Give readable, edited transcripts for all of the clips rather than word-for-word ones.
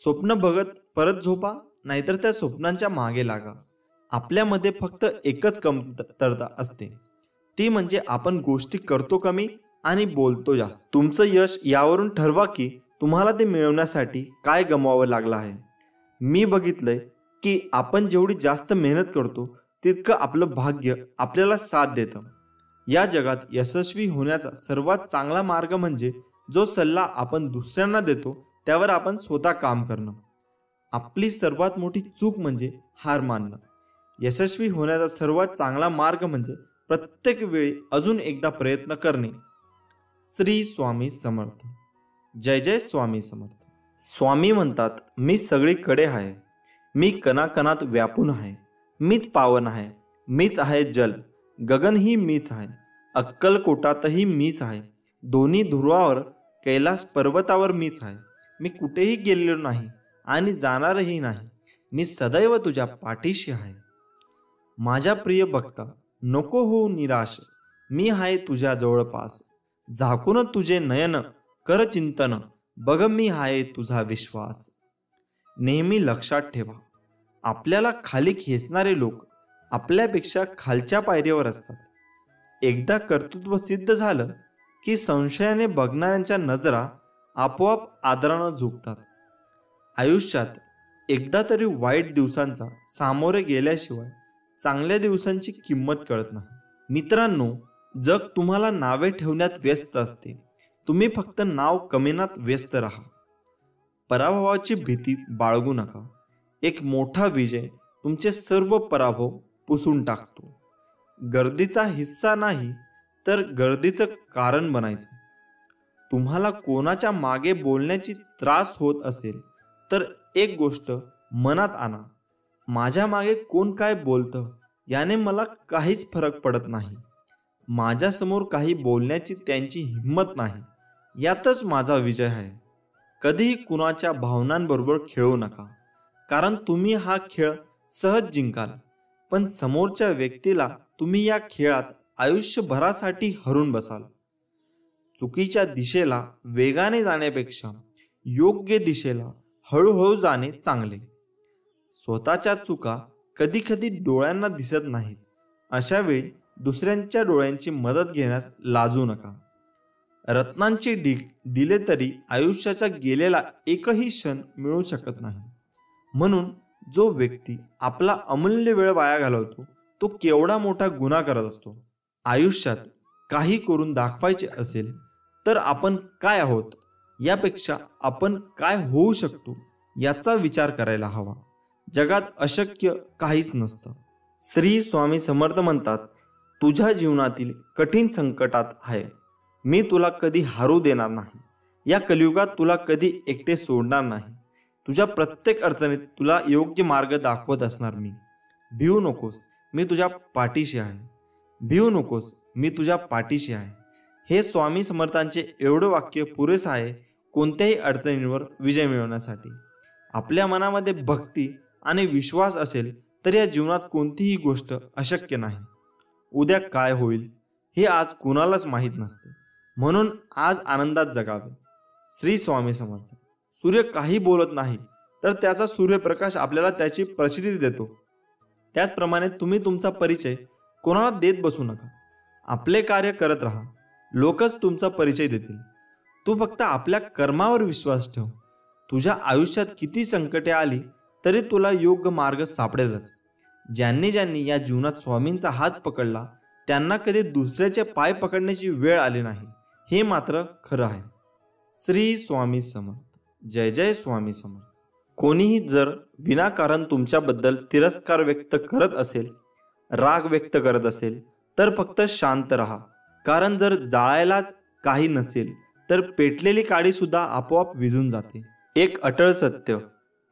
स्वप्न बघत परत झोपा, नाहीतर त्या स्वप्नांच्या मागे लागा. आपल्यामध्ये फक्त एकच कमतरता असते, ती म्हणजे आपण गोष्टी करतो कमी आणि बोलतो जास्त. तुमचं यश यावरून ठरवा की तुम्हाला ते मिळवण्यासाठी काय गमवावं लागलं आहे. मी बघितलंय की आपण जेवढी जास्त मेहनत करतो तितकं आपलं भाग्य आपल्याला साथ देतं. या जगात यशस्वी होण्याचा सर्वात चांगला मार्ग म्हणजे जो सल्ला आपण दुसऱ्यांना देतो त्यावर आपण स्वतः काम करणं. आपली सर्वात मोठी चूक म्हणजे हार मानणं. यशस्वी होण्याचा सर्वात चांगला मार्ग म्हणजे प्रत्येक वेळी अजून एकदा प्रयत्न करणे. श्री स्वामी समर्थ. जय जय स्वामी समर्थ. स्वामी म्हणतात, मी सगळीकडे आहे, मी कणाकणात व्यापून आहे, मीच पावन आहे, मीच आहे जल, गगनही मीच आहे, अक्कलकोटातही मीच आहे, दोन्ही ध्रुवावर कैलास पर्वतावर मीच आहे, मी कुठेही गेलेलो नाही आणि जाणारही नाही, मी सदैव तुझ्या पाठीशी आहे. माझ्या प्रिय भक्ता, नको होऊ निराश, मी आहे तुझ्या जवळपास, झाकून तुझे नयन कर चिंतन, बघ मी आहे तुझा विश्वास. नेहमी लक्षात ठेवा, आपल्याला खाली खेचणारे लोक आपल्यापेक्षा खालच्या पायरीवर असतात. एकदा कर्तृत्व सिद्ध झालं की संशयाने बघणाऱ्यांच्या नजरा आपोआप आदरानं झुकतात. आयुष्यात एकदा तरी वाईट दिवसांचा सामोरे गेल्याशिवाय चांगल्या दिवसांची किंमत कळत नाही. मित्रांनो, जग तुम्हाला नावे ठेवण्यात व्यस्त असते, तुम्ही फक्त नाव कमविण्यात व्यस्त राहा. पराभवाची भीती बाळगू नका. एक मोठा विजय तुमचे सर्व पराभव पुसून टाकतो. गर्दीचा हिस्सा नाही तर गर्दीचं कारण बनायचं. तुम्हाला कोणाच्या मागे बोलण्याची त्रास होत असेल तर एक गोष्ट मनात आणा, माझ्या मागे कोण काय बोलतं याने मला काहीच फरक पडत नाही. माझ्यासमोर काही बोलण्याची त्यांची हिंमत नाही, यातच माझा विजय आहे. कधीही कुणाच्या भावनांबरोबर खेळू नका, कारण तुम्ही हा खेळ सहज जिंकाल, पण समोरच्या व्यक्तीला तुम्ही या खेळात आयुष्यभरासाठी हरून बसाल. चुकीच्या दिशेला वेगाने जाण्यापेक्षा योग्य दिशेला हळूहळू जाणे चांगले. स्वतःच्या चुका कधी कधी डोळ्यांना दिसत नाहीत, अशा वेळी दुसऱ्यांच्या डोळ्यांची मदत घेण्यास लाजू नका. रत्नांची ढीग दिले तरी आयुष्याचा गेलेला एकही क्षण मिळू शकत नाही. म्हणून जो व्यक्ती आपला अमूल्य वेळ वाया घालवतो तो केवढा मोठा गुन्हा करत असतो. आयुष्यात काही करून दाखवायचे असेल तर आपण काय आहोत यापेक्षा आपण काय होऊ शकतो याचा विचार करायला हवा. जगात अशक्य काहीच नसतं. श्री स्वामी समर्थ म्हणतात, तुझ्या जीवनातील कठीण संकटात आहे, मी तुला कधी हारू देणार नाही. या कलियुगात तुला कधी एकटे सोडणार नाही. तुझ्या प्रत्येक अडचणीत तुला योग्य मार्ग दाखवत असणार मी. भिवू नकोस, मी तुझ्या पाठीशी आहे. भिवू नकोस, मी तुझ्या पाठीशी आहे. हे स्वामी समर्थांचे एवढं वाक्य पुरेसं आहे कोणत्याही अडचणींवर विजय मिळवण्यासाठी. आपल्या मनामध्ये भक्ती आणि विश्वास असेल तर या जीवनात कोणतीही गोष्ट अशक्य नाही. उद्या काय होईल हे आज कुणालाच माहीत नसते, म्हणून आज आनंदात जगावे. श्री स्वामी समर्थ. सूर्य काही बोलत नाही तर त्याचा सूर्यप्रकाश आपल्याला त्याची प्रचिती देतो. त्याचप्रमाणे तुम्ही तुमचा परिचय कोणाला देत बसू नका. आपले कार्य करत राहा, लोकच तुमचा परिचय देतील. तू फक्त आपल्या कर्मावर विश्वास ठेव. तुझ्या आयुष्यात किती संकटे आली तरी तुला योग्य मार्ग सापडेलच. ज्यांनी ज्यांनी या जीवनात स्वामींचा हात पकडला त्यांना कधी दुसऱ्याचे पाय पकडण्याची वेळ आली नाही, हे मात्र खरं आहे. श्री स्वामी समर्थ. जय जय स्वामी समर्थ. कोणीही जर विनाकारण तुमच्याबद्दल तिरस्कार व्यक्त करत असेल, राग व्यक्त करत असेल तर फक्त शांत राहा. कारण जर जाळायलाच काही नसेल तर पेटलेली काडी सुद्धा आपोआप विझून जाते. एक अटळ सत्य,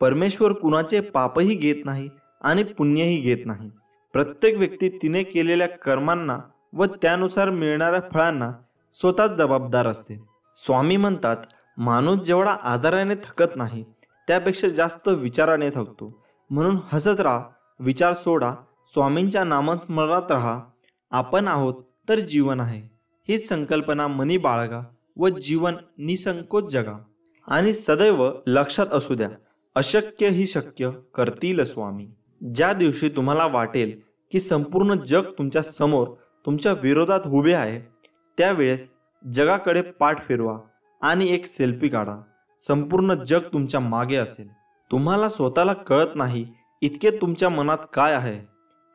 परमेश्वर कुणाचे पापही घेत नाही आणि पुण्यही घेत नाही. प्रत्येक व्यक्ती तिने केलेल्या कर्मांना व त्यानुसार मिळणाऱ्या फळांना स्वतःच जबाबदार असते. स्वामी म्हणतात, माणूस जेवढा आदराने थकत नाही त्यापेक्षा जास्त विचाराने थकतो. म्हणून हसत राहा, विचार सोडा, स्वामींच्या नामस्मरणात राहा. आपण आहोत तर जीवन आहे हीच संकल्पना मनी बाळगा व जीवन निसंकोच जगा. आणि सदैव लक्षात असू द्या, अशक्य ही शक्य करतील स्वामी. ज्या दिवशी तुम्हाला वाटेल की संपूर्ण जग तुमच्या समोर तुमच्या विरोधात उभे आहे, त्यावेळेस जगाकडे पाठ फिरवा आणि एक सेल्फी काढा. संपूर्ण जग तुमच्या मागे असेल. तुम्हाला स्वतःला कळत नाही इतके तुमच्या मनात काय आहे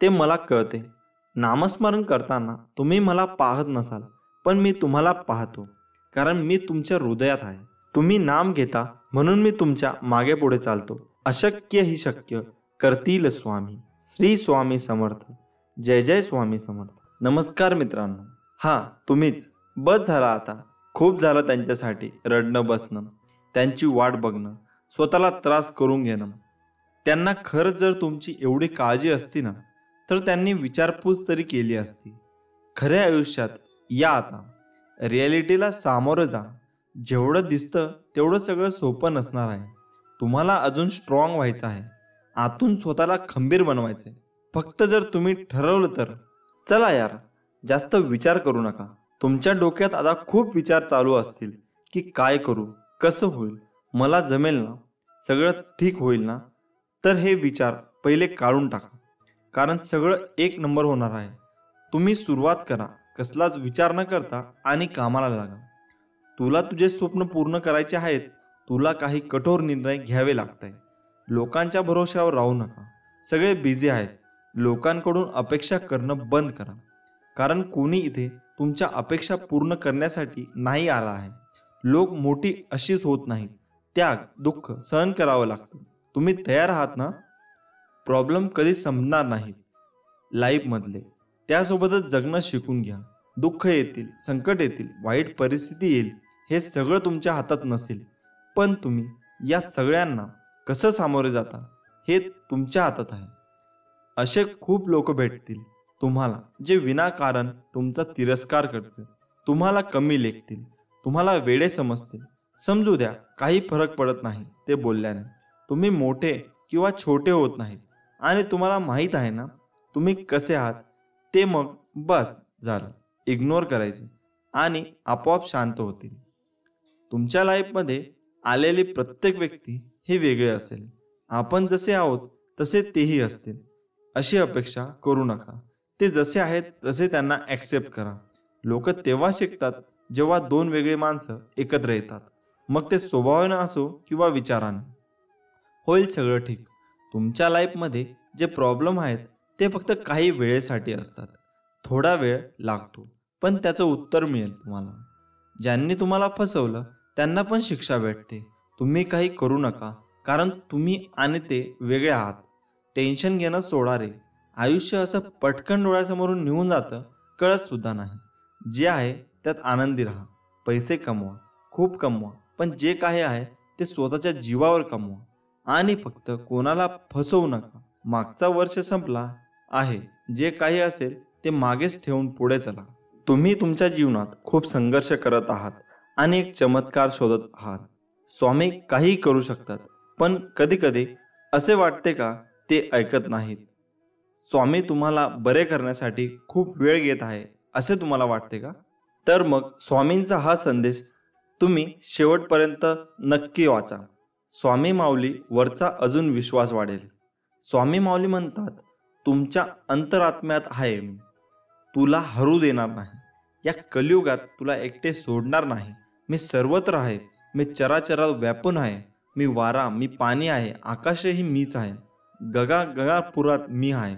ते मला कळते. नामस्मरण करताना तुम्ही मला पाहत नसाल, पण मी तुम्हाला पाहतो, कारण मी तुमच्या हृदयात आहे. तुम्ही नाम घेता म्हणून मी तुमच्या मागे पुढे चालतो. अशक्य ही शक्य करतील स्वामी. श्री स्वामी समर्थ. जय जय स्वामी समर्थ. नमस्कार मित्रांनो. हा तुम्हीच. बस झाला आता. खूप झालं त्यांच्यासाठी रडणं बसणं, त्यांची वाट बघणं, स्वतःला त्रास करून घेणं. त्यांना खरंच जर तुमची एवढी काळजी असती ना, तर त्यांनी विचारपूस तरी केली असती. खऱ्या आयुष्यात या आता. रिॲलिटीला सामोरं जा. जेवढं दिसतं तेवढं सगळं सोपं नसणार आहे. तुम्हाला अजून स्ट्रॉंग व्हायचं आहे. आतून स्वतःला खंबीर बनवायचं आहे. फक्त जर तुम्ही ठरवलं तर. चला यार, जास्त विचार करू नका. तुमच्या डोक्यात आता खूप विचार चालू असतील की काय करू, कसं होईल, मला जमेल ना, सगळं ठीक होईल ना. तर हे विचार पहिले काढून टाका, कारण सगळं एक नंबर होणार आहे. तुम्ही सुरुवात करा, कसलाच विचार न करता, आणि कामाला लागा. तुला तुझे स्वप्न पूर्ण करायचे आहेत. तुला काही कठोर निर्णय घ्यावे लागत आहे. लोकांच्या भरोश्यावर राहू नका. सगळे बिझी आहेत. लोकांकडून अपेक्षा करणं बंद करा, कारण कोणी इथे तुमच्या अपेक्षा पूर्ण करण्यासाठी नाही आला आहे. लोक मोठी अशीच होत नाहीत. त्याग, दुःख सहन करावं लागतं. तुम्ही तयार आहात ना? प्रॉब्लेम कधी संपणार नाहीत लाईफमधले. त्यासोबतच जगणं शिकून घ्या. दुःख येतील, संकट येतील, वाईट परिस्थिती येईल. हे सगळं तुमच्या हातात नसेल, पण तुम्ही या सगळ्यांना कसं सामोरे जाता हे तुमच्या हातात आहे. असे खूप लोक भेटतील तुम्हाला, जे विनाकारण तुमचा तिरस्कार करतील, तुम्हाला कमी लेखतील, तुम्हाला वेडे समजतील. समजू द्या, काही फरक पडत नाही ते बोलल्याने. तुम्ही मोठे किंवा छोटे होत नाहीत, आणि तुम्हाला माहीत आहे ना तुम्ही कसे आहात ते. मग बस झालं. इग्नोर करायचे आणि आपोआप शांत होतील. तुमच्या लाईफमध्ये आलेली प्रत्येक व्यक्ती हे वेगळे असेल. आपण जसे आहोत तसे तेही असतील अशी अपेक्षा करू नका. ते जसे आहेत तसे त्यांना ॲक्सेप्ट करा. लोक तेव्हा शिकतात जेव्हा दोन वेगळी माणसं एकत्र येतात. मग ते स्वभावाने असो किंवा विचाराने. होईल सगळं ठीक. तुमच्या लाईफमध्ये जे प्रॉब्लेम आहेत ते फक्त काही वेळेसाठी असतात. थोडा वेळ लागतो, पण त्याचं उत्तर मिळेल तुम्हाला. ज्यांनी तुम्हाला फसवलं त्यांना पण शिक्षा भेटते. तुम्ही काही करू नका, कारण तुम्ही आणि ते वेगळे आहात. टेन्शन घेणं सोडा रे. आयुष्य असं पटकन डोळ्यासमोरून निघून जातं, कळत सुद्धा नाही. जे आहे त्यात आनंदी राहा. पैसे कमवा, खूप कमवा, पण जे काही आहे ते स्वतःच्या जीवावर कमवा. आणि फक्त कोणाला फसवू नका. मागचा वर्ष संपला आहे. जे काही असेल ते मागेच ठेवून पुढे चला. तुम्ही तुमच्या जीवनात खूप संघर्ष करत आहात आणि एक चमत्कार शोधत आहात. स्वामी काही करू शकतात, पण कधी कधी असे वाटते का ते ऐकत नाहीत. स्वामी तुम्हाला बरे करण्यासाठी खूप वेळ घेत आहे असे तुम्हाला वाटते का? तर मग स्वामींचा हा संदेश तुम्ही शेवटपर्यंत नक्की वाचा. स्वामी माऊली वरचा अजून विश्वास वाढेल. स्वामी माऊली म्हणतात, तुमच्या अंतरात्म्यात आहे मी, तुला हरू देणार नाही. या कलियुगात तुला एकटे सोडणार नाही. मी सर्वत्र आहे. मी चराचरात व्यापून आहे. मी वारा, मी पाणी आहे. आकाशही मीच आहे. गगापुरात मी आहे.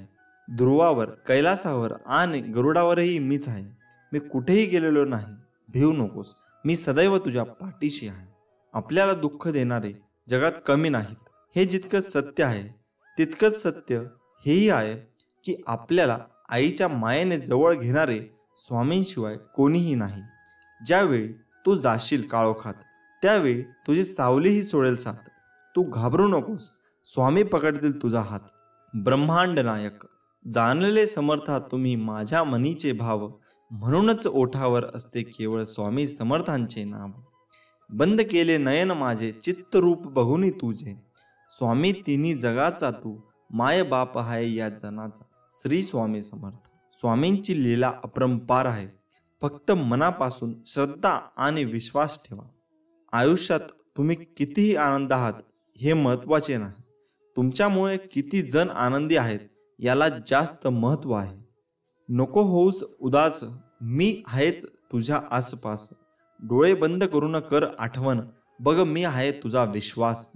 ध्रुवावर, कैलासावर आणि गरुडावरही मीच आहे. मी कुठेही गेलेलो नाही. भिवू नकोस, मी सदैव तुझ्या पाठीशी आहे. आपल्याला दुःख देणारे जगात कमी नाहीत. हे जितकं सत्य आहे तितकंच सत्य हेही आहे की आपल्याला आईच्या मायेने जवळ घेणारे स्वामींशिवाय कोणीही नाही. ज्यावेळी तू जाशील काळोखात त्यावेळी तुझी सावलीही सोडेल साथ. तू घाबरू नकोस, स्वामी पकडतील तुझा हात. ब्रह्मांड नायक जाणलेले समर्था तुम्ही माझ्या मनीचे भाव. म्हणूनच ओठावर असते केवळ स्वामी समर्थांचे नाव. बंद केले नयन माझे चित्तरूप बघुनी तुझे. स्वामी तिन्ही जगाचा तू माय बाप आहे या जनाचा. श्री स्वामी समर्थ. स्वामींची लीला अपरंपार आहे. फक्त मनापासून श्रद्धा आणि विश्वास ठेवा. आयुष्यात तुम्ही कितीही आनंद आहात हे महत्त्वाचे नाही. तुमच्यामुळे किती जण आनंदी आहेत याला जास्त महत्त्व आहे. नको होऊस उदास, मी आहेच तुझ्या आसपास. डोळे बंद करून कर आठवण, बघ मी आहे तुझा विश्वास.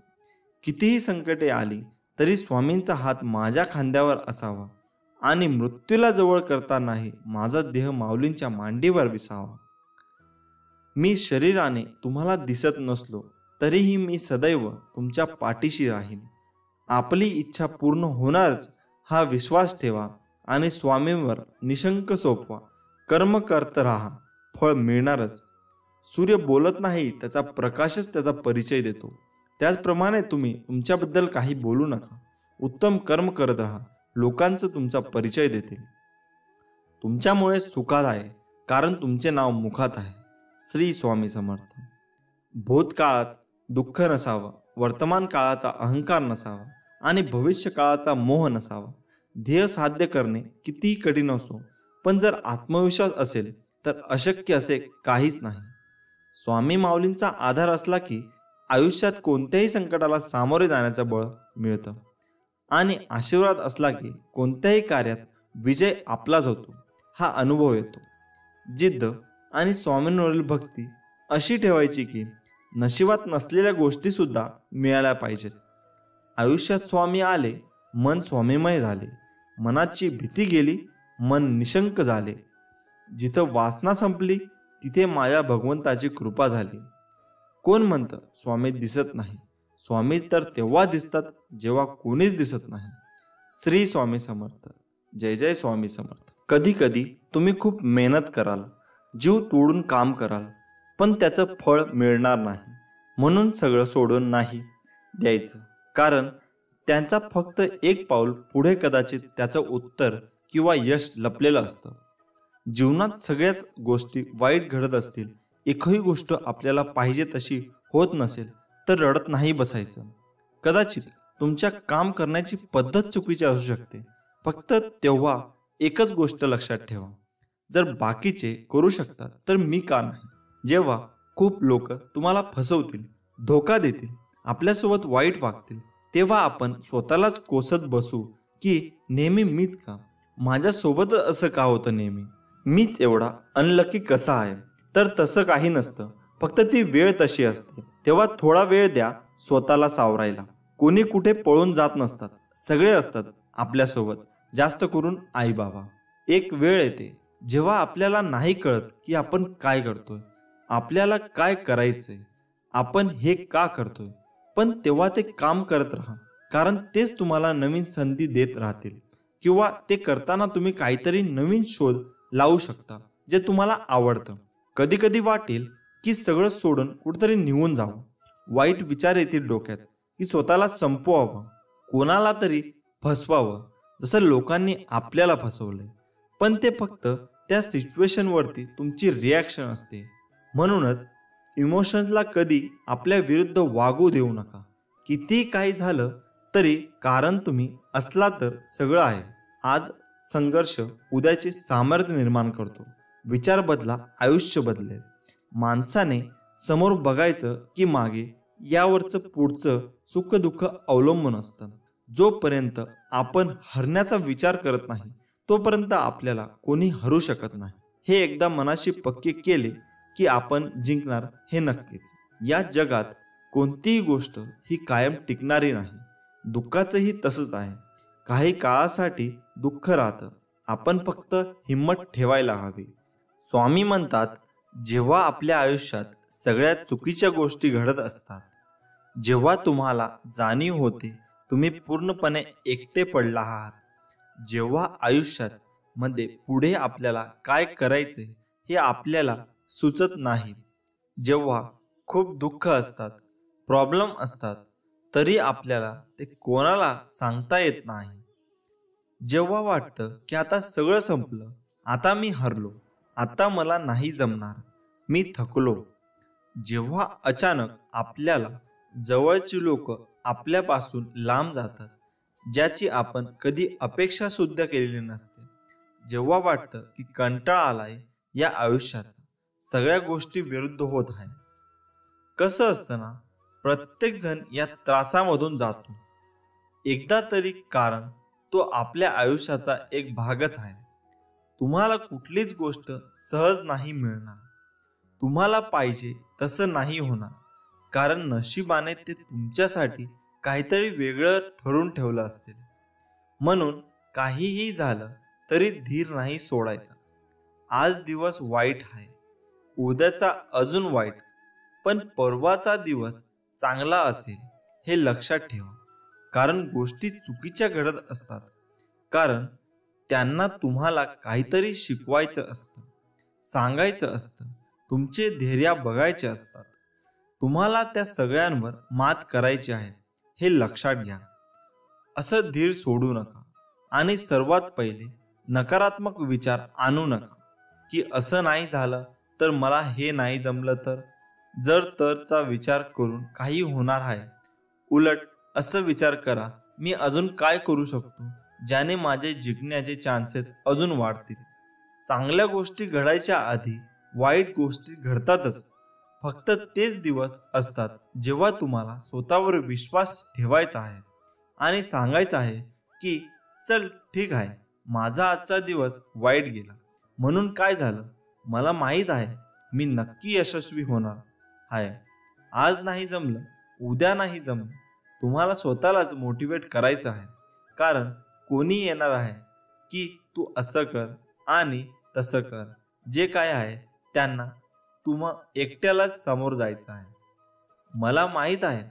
कितीही संकटे आली तरी स्वामींचा हात माझ्या खांद्यावर असावा आणि मृत्यूला जवळ करतानाही माझा देह माऊलींच्या मांडीवर विसावा. मी शरीराने तुम्हाला दिसत नसलो तरीही मी सदैव तुमच्या पाठीशी राहीन. आपली इच्छा पूर्ण होणारच हा विश्वास ठेवा आणि स्वामींवर निशंक सोपवा. कर्म करत राहा, फळ मिळणारच. सूर्य बोलत नाही, त्याचा प्रकाशच त्याचा परिचय देतो. त्याचप्रमाणे तुम्ही तुमच्याबद्दल काही बोलू नका. उत्तम कर्म करत राहा, लोकांचं तुमचा परिचय देतील. तुमच्यामुळे सुखात आहे कारण तुमचे नाव मुखात आहे. श्री स्वामी समर्थ. भूतकाळात दुःख नसावं, वर्तमान काळाचा अहंकार नसावा आणि भविष्य काळाचा मोह नसावा. ध्येय साध्य करणे कितीही कठीण असो, पण जर आत्मविश्वास असेल तर अशक्य असे काहीच नाही. स्वामी माऊलींचा आधार असला की आयुष्यात कोणत्याही संकटाला सामोरे जाण्याचं बळ मिळतं आणि आशीर्वाद असला की कोणत्याही कार्यात विजय आपलाच होतो, हा अनुभव येतो. जिद्द आणि स्वामींवरील भक्ती अशी ठेवायची की नशिबात नसलेल्या गोष्टी सुद्धा मिळाल्या पाहिजेत. आयुष्यात स्वामी आले, मन स्वामीमय झाले. मनाची भीती गेली, मन निशंक झाले. जिथं वासना संपली तिथे माझ्या भगवंताची कृपा झाली. कोण म्हणतं स्वामी दिसत नाही? स्वामी तर तेव्हा दिसतात जेव्हा कोणीच दिसत नाही. श्री स्वामी समर्थ. जय जय स्वामी समर्थ. कधी कधी तुम्ही खूप मेहनत कराल, जीव तोडून काम कराल, पण त्याचं फळ मिळणार नाही. म्हणून सगळं सोडून नाही द्यायचं, कारण त्यांचा फक्त एक पाऊल पुढे कदाचित त्याचं उत्तर किंवा यश लपलेलं असतं. जीवनात सगळ्याच गोष्टी वाईट घडत असतील, एकही गोष्ट आपल्याला पाहिजे तशी होत नसेल तर रडत नाही बसायचं. कदाचित तुमच्या काम करण्याची पद्धत चुकीची असू शकते. फक्त तेव्हा एकच गोष्ट लक्षात ठेवा, जर बाकीचे करू शकतात तर मी का नाही? जेव्हा खूप लोक तुम्हाला फसवतील, धोका देतील, आपल्यासोबत वाईट वागतील, तेव्हा आपण स्वतःलाच कोसत बसू की नेहमी मीच का? माझ्यासोबत असं का होतं नेहमी? मीच एवढा अनलकी कसा आहे? तर तसं काही नसतं, फक्त ती वेळ तशी असते. तेव्हा थोडा वेळ द्या स्वतःला सावरायला. कोणी कुठे पळून जात नसतात, सगळे असतात आपल्यासोबत, जास्त करून आई बाबा. एक वेळ येते जेव्हा आपल्याला नाही कळत की आपण काय करतोय, आपल्याला काय करायचंय, आपण हे का करतोय. पण तेव्हा ते काम करत राहा, कारण तेच तुम्हाला नवीन संधी देत राहतील. किंवा ते करताना तुम्ही काहीतरी नवीन शोध लावू शकता जे तुम्हाला आवडतं. कधी कधी वाटेल की सगळं सोडून कुठेतरी निघून जावं. वाईट विचार येतील डोक्यात की स्वतःला संपवावं, कोणाला तरी फसवावं, जसं लोकांनी आपल्याला फसवलंय. पण ते फक्त त्या सिच्युएशनवरती तुमची रिॲक्शन असते. म्हणूनच इमोशन्सला कधी आपल्या विरुद्ध वागू देऊ नका. किती काही झालं तरी कारण तुम्ही असला तर सगळं आहे. आज संघर्ष उद्याचे सामर्थ्य निर्माण करतो. विचार बदला, आयुष्य बदलेल. माणसाने समोर बघायचं की मागे, यावरचं पुढचं सुख दुःख अवलंबून असतं. जोपर्यंत आपण हरण्याचा विचार करत नाही तोपर्यंत आपल्याला कोणी हरू शकत नाही. हे एकदा मनाशी पक्के केले की आपण जिंकणार हे नक्कीच. या जगात कोणतीही गोष्ट ही कायम टिकणारी नाही. दुःखाचंही तसंच आहे. काही काळासाठी दुःख राहतं, आपण फक्त हिंमत ठेवायला हवी. स्वामी म्हणतात, जेव्हा आपल्या आयुष्यात सगळ्यात चुकीच्या गोष्टी घडत असतात, जेव्हा तुम्हाला जाणीव होते तुम्ही पूर्णपणे एकटे पडला आहात, जेव्हा आयुष्यात मध्ये पुढे आपल्याला काय करायचे हे आपल्याला सुचत नाही, जेव्हा खूप दुःख असतात, प्रॉब्लेम असतात, तरी आपल्याला ते कोणाला सांगता येत नाही, जेव्हा वाटतं की आता सगळं संपलं, आता मी हरलो, आता मला नाही जमणार, मी थकलो, जेव्हा अचानक आपल्याला जवळची लोक आपल्यापासून लांब जातात, ज्याची आपण कधी अपेक्षा सुद्धा केलेली नसते, जेव्हा वाटतं की कंटाळा आलाय या आयुष्याचा, सगळ्या गोष्टी विरुद्ध होत आहे. कसं असतं ना, प्रत्येक जण या त्रासामधून जातो एकदा तरी, कारण तो आपल्या आयुष्याचा एक भागच आहे. तुम्हाला कुठलीच गोष्ट सहज नाही मिळणार. तुम्हाला पाहिजे तसं नाही होणार, कारण नशिबाने ते तुमच्यासाठी काहीतरी वेगळं ठरवून ठेवलं असेल. म्हणून काहीही झालं तरी धीर नाही सोडायचा. आज दिवस वाईट आहे, उद्याचा अजून वाईट, पण परवाचा दिवस चांगला असेल हे लक्षात ठेवा. कारण गोष्टी चुकीच्या घडत असतात, कारण त्यांना तुम्हाला काहीतरी शिकवायचं असतं, सांगायचं असतं, तुमचे धैर्य बघायचे असतात. तुम्हाला त्या सगळ्यांवर मात करायची आहे हे लक्षात घ्या. असं धीर सोडू नका आणि सर्वात पहिले नकारात्मक विचार आणू नका की असं नाही झालं तर, मला हे नाही जमलं तर, जर तरचा विचार करून काही होणार आहे. उलट असं विचार करा, मी अजून काय करू शकतो ज्याने माझे जिंकण्याचे चान्सेस अजून वाढतील. चांगल्या गोष्टी घडायच्या आधी वाईट गोष्टी घडतातच. फक्त तेच दिवस असतात जेव्हा तुम्हाला स्वतःवर विश्वास ठेवायचा आहे आणि सांगायचं आहे की चल ठीक आहे, माझा आजचा दिवस वाईट गेला, म्हणून काय झालं, मला माहीत आहे मी नक्की यशस्वी होणार आहे. आज नाही जमलं, उद्या नाही जमलं, तुम्हाला स्वतःलाच मोटिवेट करायचं आहे. कारण कोणी येणार आहे की तू असं कर आणि तसं कर, जे काय आहे त्यांना तुम्हा एकट्यालाच समोर जायचं आहे. मला माहीत आहे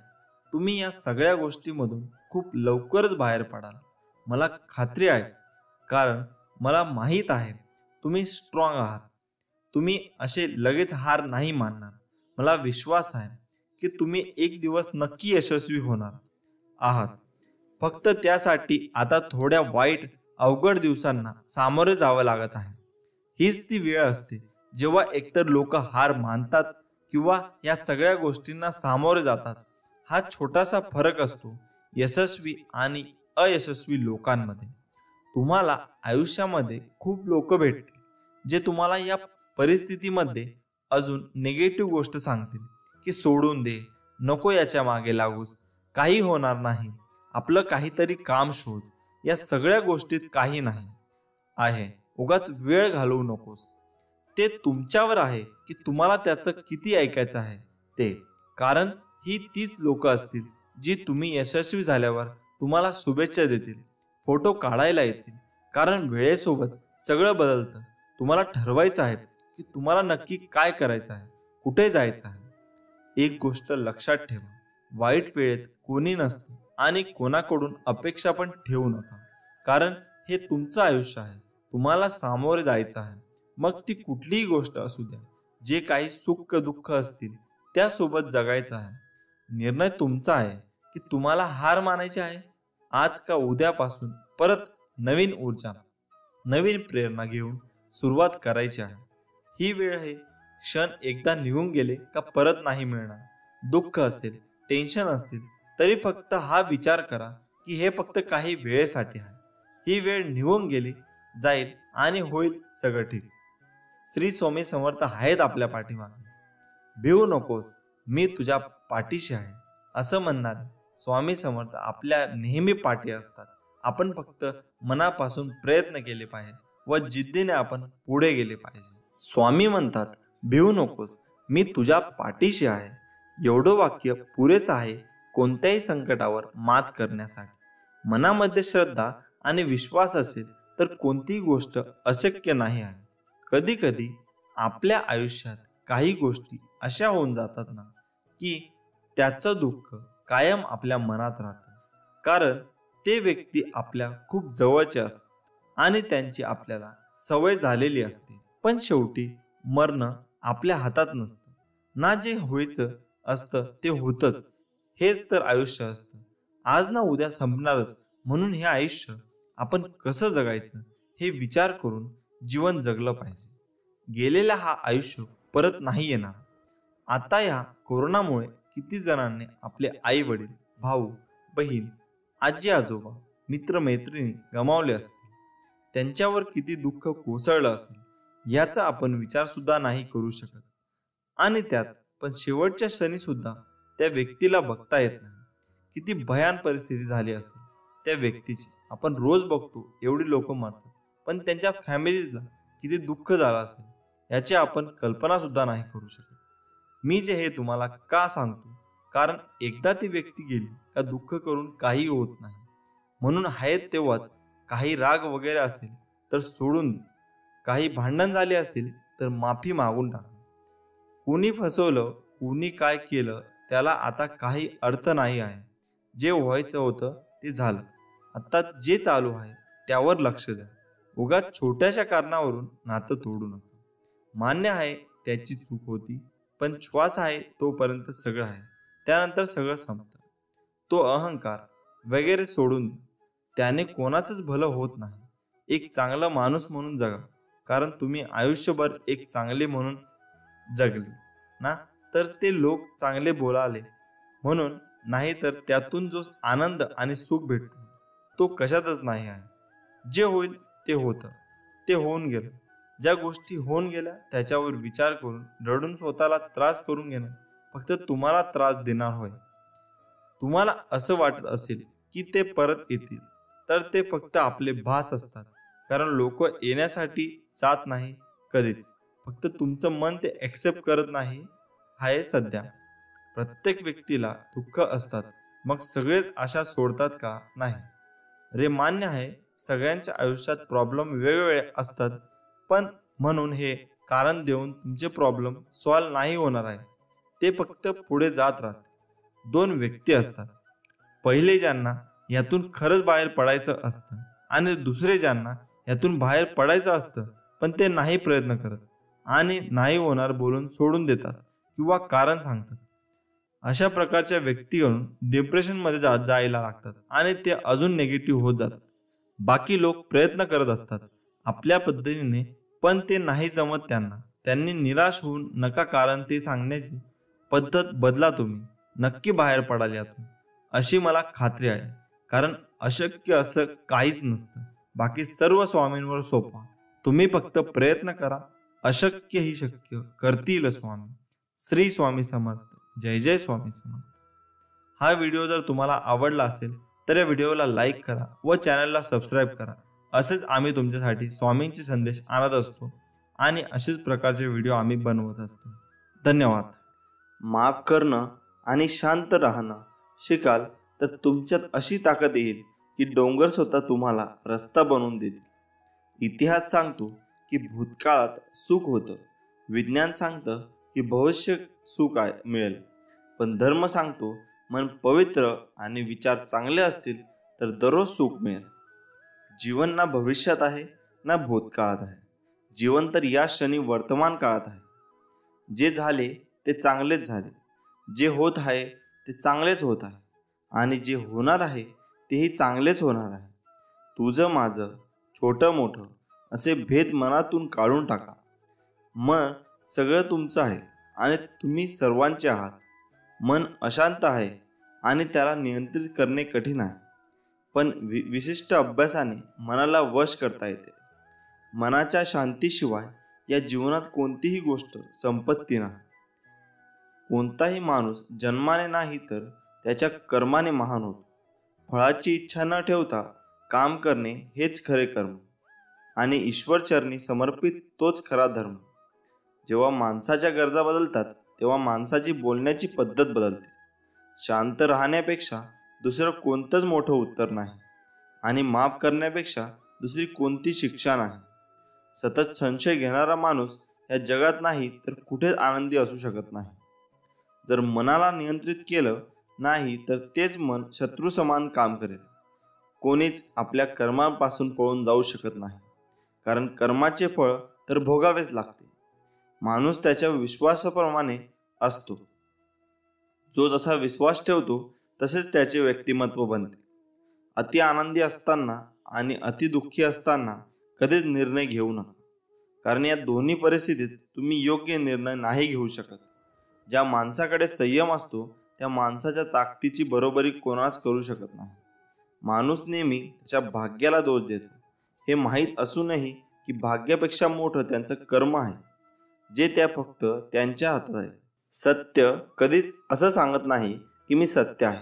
तुम्ही या सगळ्या गोष्टीमधून खूप लवकरच बाहेर पडाल, मला खात्री आहे. कारण मला माहीत आहे तुम्ही स्ट्रॉंग आहात. तुम्ही असे लगेच हार नाही मानणार. मला विश्वास आहे की तुम्ही एक दिवस नक्की यशस्वी होणार आहात. फक्त त्यासाठी आता थोड्या वाईट अवघड दिवसांना सामोरे जावं लागत आहे. हीच ती वेळ असते जेव्हा एकतर लोक हार मानतात किंवा या सगळ्या गोष्टींना सामोरे जातात. हा छोटासा फरक असतो यशस्वी आणि अयशस्वी लोकांमध्ये. तुम्हाला आयुष्यामध्ये खूप लोक भेटतील जे तुम्हाला या परिस्थितीमध्ये अजून निगेटिव्ह गोष्ट सांगतील की सोडून दे, नको याच्या मागे लागूस, काही होणार नाही, आपलं काहीतरी काम शोध. या सगळ्या गोष्टीत काही नाही आहे, उगाच वेळ घालवू नकोस. ते तुमच्यावर आहे की तुम्हाला त्याचं किती ऐकायचं आहे ते. कारण ही तीच लोक असतील जी तुम्ही यशस्वी झाल्यावर तुम्हाला शुभेच्छा देतील, फोटो काढायला येतील. कारण वेळेसोबत सगळं बदलतं. तुम्हाला ठरवायचं आहे की तुम्हाला नक्की काय करायचं आहे, कुठे जायचं आहे. एक गोष्ट लक्षात ठेवा, वाईट वेळेत कोणी नसतं आणि कोणाकडून अपेक्षा पण ठेवू नका. कारण हे तुमचं आयुष्य आहे, तुम्हाला सामोरे जायचं आहे. मग ती कुठलीही गोष्ट असू द्या, जे काही सुख दुःख असतील त्यासोबत जगायचं आहे. निर्णय तुमचा आहे की तुम्हाला हार मानायची आहे. आज का उद्यापासून परत नवीन ऊर्जा, नवीन प्रेरणा घेऊन सुरुवात करायची आहे. ही वेळ हे क्षण एकदा निघून गेले का परत नाही मिळणार. दुःख असेल, टेन्शन असतील तरी फक्त हा विचार करा की हे फक्त काही वेळेसाठी आहे. ही वेळ निघून गेली जाईल आणि होईल सगळं ठीक. श्री स्वामी समर्थ आहेत आपल्या पाठीमागे. भिवू नकोस, मी तुझ्या पाठीशी आहे असं म्हणणारे स्वामी समर्थ आपल्या नेहमी पाठी असतात. आपण फक्त मनापासून प्रयत्न केले पाहिजे व जिद्दीने आपण पुढे गेले पाहिजे. स्वामी म्हणतात, भिवू नकोस, मी तुझ्या पाठीशी आहे. एवढं वाक्य पुरेसं आहे कोणत्याही संकटावर मात करण्यासाठी. मनामध्ये श्रद्धा आणि विश्वास असेल तर कोणतीही गोष्ट अशक्य नाही आहे. कधी कधी आपल्या आयुष्यात काही गोष्टी अशा होऊन जातात ना की त्याचं दुःख कायम आपल्या मनात राहतं. कारण ते व्यक्ती आपल्या खूप जवळचे असतात आणि त्यांची आपल्याला सवय झालेली असते. पण शेवटी मरणं आपल्या हातात नसतं ना. जे व्हायचं असतं ते होतंच. हेच तर आयुष्य असतं. आज ना उद्या संपणारच. म्हणून हे आयुष्य आपण कसं जगायचं हे विचार करून जीवन जगलं पाहिजे. गेलेला हा आयुष्य परत नाही येणार. आता या कोरोनामुळे किती जणांनी आपले आई वडील, भाऊ बहीण, आजी आजोबा, मित्र मैत्रिणी गमावले असतील. त्यांच्यावर किती दुःख कोसळलं असेल याचा आपण विचार सुद्धा नाही करू शकत. आणि त्यात पण शेवटच्या क्षणी सुद्धा त्या व्यक्तीला बघता येत नाही. किती भयान परिस्थिती झाली असेल त्या व्यक्तीची. आपण रोज बघतो एवढी लोक मरतात, पण त्यांच्या फॅमिलीला किती दुःख झालं असेल याची आपण कल्पना सुद्धा नाही करू शकत. मी जे हे तुम्हाला का सांगतो, कारण एकदा ती व्यक्ती गेली का दुःख करून काही होत नाही. म्हणून आहेत तेव्हाच काही राग वगैरे असेल तर सोडून दे. काही भांडण झाले असेल तर माफी मागून टाका. कुणी फसवलं, कुणी काय केलं त्याला आता काही अर्थ नाही आहे. जे व्हायचं होतं ते झालं. आता जे चालू आहे त्यावर लक्ष द्या. उगाच छोट्याशा कारणावरून नातं तोडू नका. मान्य आहे त्याची चूक होती, पण श्वास आहे तोपर्यंत सगळं आहे, त्यानंतर सगळं संपतं. तो अहंकार वगैरे सोडून द्या. त्याने कोणाचंच भलं होत नाही. एक चांगला माणूस म्हणून जगा, कारण तुम्ही आयुष्यभर एक चांगले म्हणून जगले ना, तर ते लोक चांगले बोलाले म्हणून, नाही तर त्यातून जो आनंद आणि सुख भेटतो तो कशातच नाही आहे. जे होईल ते होतं, ते होऊन गेलं. ज्या गोष्टी होऊन गेल्या त्याच्यावर विचार करून रडून स्वतःला त्रास करून घेणं फक्त तुम्हाला त्रास देणार होय. तुम्हाला असं वाटत असेल की ते परत येतील, तर ते फक्त आपले भास असतात. कारण लोक येण्यासाठी जात नाही कधीच, फक्त तुमचं मन ते ॲक्सेप्ट करत नाही आहे सध्या. प्रत्येक व्यक्तीला दुःख असतात, मग सगळेच आशा सोडतात का? नाही रे, मान्य आहे सगळ्यांच्या आयुष्यात प्रॉब्लेम वेगवेगळे असतात, पण म्हणून हे कारण देऊन तुमचे प्रॉब्लेम सॉल्व्ह नाही होणार आहे. ते फक्त पुढे जात राहतात. दोन व्यक्ती असतात, पहिले ज्यांना यातून खरंच बाहेर पडायचं असतं आणि दुसरे ज्यांना यातून बाहेर पडायचं असतं पण ते नाही प्रयत्न करत आणि नाही होणार बोलून सोडून देतात किंवा कारण सांगतात. अशा प्रकारच्या व्यक्तीकडून डिप्रेशनमध्ये जायला लागतात आणि ते अजून निगेटिव्ह होत जातात. बाकी लोक प्रयत्न करत असतात आपल्या पद्धतीने, पण ते नाही जमत त्यांना. त्यांनी निराश होऊन नका, कारण ते सांगण्याची पद्धत बदला. तुम्ही नक्की बाहेर पडाल यातून, अशी मला खात्री आहे. कारण अशक्य असं काहीच नसतं. बाकी सर्व स्वामींवर सोपवा. तुम्ही फक्त प्रयत्न करा. अशक्य ही शक्य करतील स्वामी. श्री स्वामी समर्थ. जय जय स्वामी समर्थ. हा व्हिडिओ जर तुम्हाला आवडला असेल तर या व्हिडिओला लाईक करा व चॅनलला सबस्क्राईब करा. असेच आम्ही तुमच्यासाठी स्वामींचे संदेश आणत असतो आणि असेच प्रकारचे व्हिडिओ आम्ही बनवत असतो. धन्यवाद. माफ करणं आणि शांत राहणं शिकाल तर तुमच्यात अशी ताकद येईल की डोंगर स्वतः तुम्हाला रस्ता बनवून देतील. इतिहास सांगतो की भूतकाळात सुख होतं. विज्ञान सांगतं की भविष्य सुख मिळेल. पण धर्म सांगतो मन पवित्र आणि विचार चांगले असतील तर दररोज सुख मिळेल. जीवन ना भविष्यात आहे ना भूतकाळात आहे. जीवन तर या क्षणी वर्तमान काळात आहे. जे झाले ते चांगलेच झाले. जे होत आहे ते चांगलेच होत आहे आणि जे होणार आहे तेही चांगलेच होणार आहे. तुझं माझं छोटं मोठं असे भेद मनातून काढून टाका. मन सगळं तुमचं आहे आणि तुम्ही सर्वांचे आहात. मन अशांत आहे आणि त्याला नियंत्रित करणे कठीण आहे, पण विशिष्ट अभ्यासाने मनाला वश करता येते. मनाच्या शांतीशिवाय या जीवनात कोणतीही गोष्ट संपत्ती नाही. कोणताही माणूस जन्माने नाही तर त्याच्या कर्माने महान होतो. फळाची इच्छा न ठेवता काम करणे हेच खरे कर्म आणि ईश्वरचरणी समर्पित तोच खरा धर्म. जेव्हा माणसाच्या गरजा बदलतात तेव्हा माणसाची बोलण्याची पद्धत बदलते. शांत राहण्यापेक्षा दुसरं कोणतंच मोठं उत्तर नाही आणि माफ करण्यापेक्षा दुसरी कोणती शिक्षा नाही. सतत संशय घेणारा माणूस या जगात नाही तर कुठेच आनंदी असू शकत नाही. जर मनाला नियंत्रित केलं नाही तर तेच मन शत्रू समान काम करेल. कोणीच आपल्या कर्मापासून पळून जाऊ शकत नाही, कारण कर्माचे फळ तर भोगावेच लागते. माणूस त्याच्या विश्वासाप्रमाणे असतो. जो जसा विश्वास ठेवतो तसेच त्याचे व्यक्तिमत्व बनते. अति आनंदी असताना आणि अति दुःखी असताना कधीच निर्णय घेऊ नका, कारण या दोन्ही परिस्थितीत तुम्ही योग्य निर्णय नाही घेऊ शकत. ज्या माणसाकडे संयम असतो त्या माणसाच्या ताकदीची बरोबरी कोणाच करू शकत नाही. माणूस नेहमी त्याच्या भाग्याला दोष देतो. हे माहीत असूनही की भाग्यापेक्षा मोठं त्यांचं कर्म आहे, जे त्या फक्त त्यांच्या हातात आहे. सत्य कधीच असं सांगत नाही की मी सत्य आहे,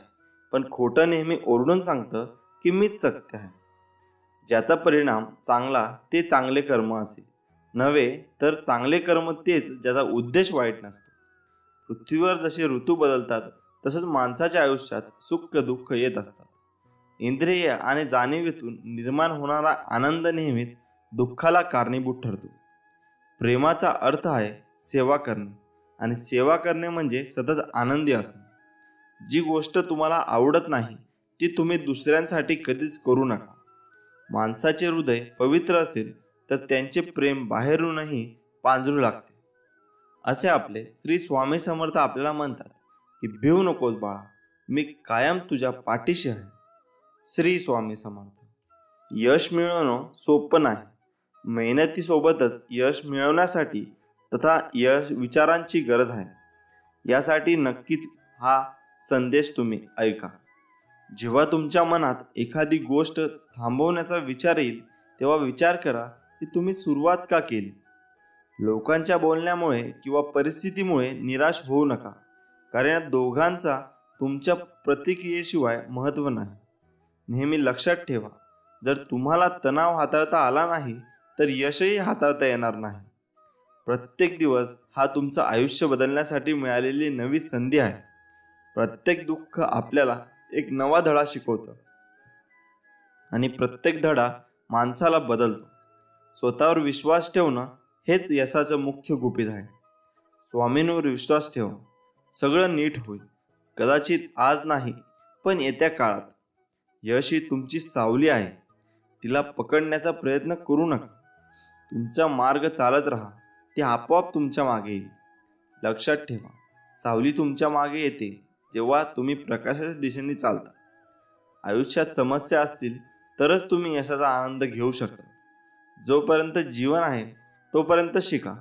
पण खोटं नेहमी ओरडून सांगतं की मीच सत्य आहे. ज्याचा परिणाम चांगला ते चांगले कर्म असेल, नव्हे तर चांगले कर्म तेच ज्याचा उद्देश वाईट नसतो. पृथ्वीवर जसे ऋतू बदलतात तसंच माणसाच्या आयुष्यात सुख दुःख येत असतात. इंद्रिय आणि जाणीवेतून निर्माण होणारा आनंद नेहमीच दुःखाला कारणीभूत ठरतो. प्रेमाचा अर्थ आहे सेवा करणे, आणि सेवा करणे म्हणजे सतत आनंदी असणे. जी गोष्ट तुम्हाला आवडत नाही ती तुम्ही दुसऱ्यांसाठी कधीच करू नका. माणसाचे हृदय पवित्र असेल तर त्यांचे प्रेम बाहेरूनही पांजरू लागते. असे आपले श्री स्वामी समर्थ आपल्याला म्हणतात की भिवू नकोस बाळा, मी कायम तुझ्या पाठीशी आहे. श्री स्वामी समर्थ. यश मिळवणं सोपं नाही. मेहनतीसोबतच यश मिळवण्यासाठी तथा यश विचारांची गरज आहे. यासाठी नक्कीच हा संदेश तुम्ही ऐका. जेव्हा तुमच्या मनात एखादी गोष्ट थांबवण्याचा विचार येईल तेव्हा विचार करा की तुम्ही सुरुवात का केली. लोकांच्या बोलण्यामुळे किंवा परिस्थितीमुळे निराश होऊ नका, कारण या दोघांचा तुमच्या प्रतिक्रियेशिवाय महत्त्व नाही. नेहमी लक्षात ठेवा, जर तुम्हाला तणाव हाताळता आला नाही तर यशही हाताळता येणार नाही. प्रत्येक दिवस हा तुमचं आयुष्य बदलण्यासाठी मिळालेली नवी संधी आहे. प्रत्येक दुःख आपल्याला एक नवा धडा शिकवतं आणि प्रत्येक धडा माणसाला बदलतो. स्वतःवर विश्वास ठेवणं हेच यशाचं मुख्य गुपित आहे. स्वामींवर विश्वास ठेवा, सगळं नीट होईल. कदाचित आज नाही, पण येत्या काळात. यश ही तुमची सावली आहे, तिला पकडण्याचा प्रयत्न करू नका. तुमचा मार्ग चालत राहा, ते आपोआप तुमच्या मागे येईल. लक्षात ठेवा, सावली तुमच्या मागे येते जेव्हा तुम्ही प्रकाशाच्या दिशेने चालता. आयुष्यात समस्या असतील तरच तुम्ही यशाचा आनंद घेऊ शकता. जोपर्यंत जीवन आहे तोपर्यंत शिका,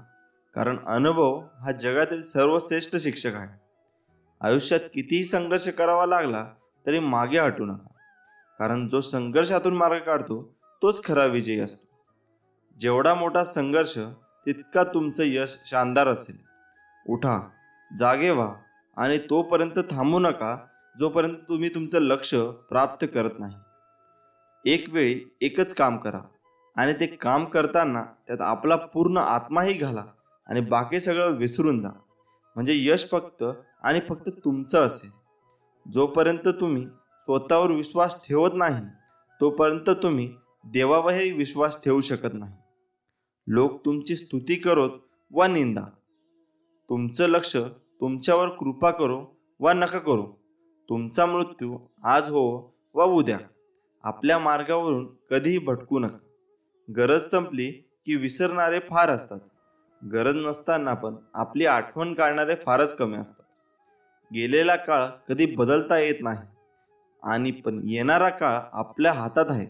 कारण अनुभव हा जगातील सर्वश्रेष्ठ शिक्षक आहे. आयुष्यात कितीही संघर्ष करावा लागला तरी मागे हटू नका, कारण जो संघर्षातून मार्ग काढतो तोच खरा विजयी असतो. जेवढा मोठा संघर्ष तितका तुमचं यश शानदार असेल. उठा, जागे व्हा आणि तोपर्यंत थांबू नका जोपर्यंत तुम्ही तुमचं लक्ष प्राप्त करत नाही. एक वेळी एकच काम करा आणि ते काम करताना त्यात आपला पूर्ण आत्माही घाला आणि बाकी सगळं विसरून जा. म्हणजे यश फक्त आणि फक्त तुमचं असेल. जोपर्यंत तुम्ही स्वतःवर विश्वास ठेवत नाही तोपर्यंत तुम्ही देवावरही विश्वास ठेवू शकत नाही. लोक तुमची स्तुती करोत वा निंदा, तुमचं लक्ष तुमच्यावर कृपा करो वा नका करो, तुमचा मृत्यू आज हो वा उद्या, आपल्या मार्गावरून कधीही भटकू नका. गरज संपली की विसरणारे फार असतात, गरज नसताना पण आपली आठवण काढणारे फारच कमी असतात. गेलेला काळ कधी बदलता येत नाही आणि पण येणारा काळ आपल्या हातात आहे.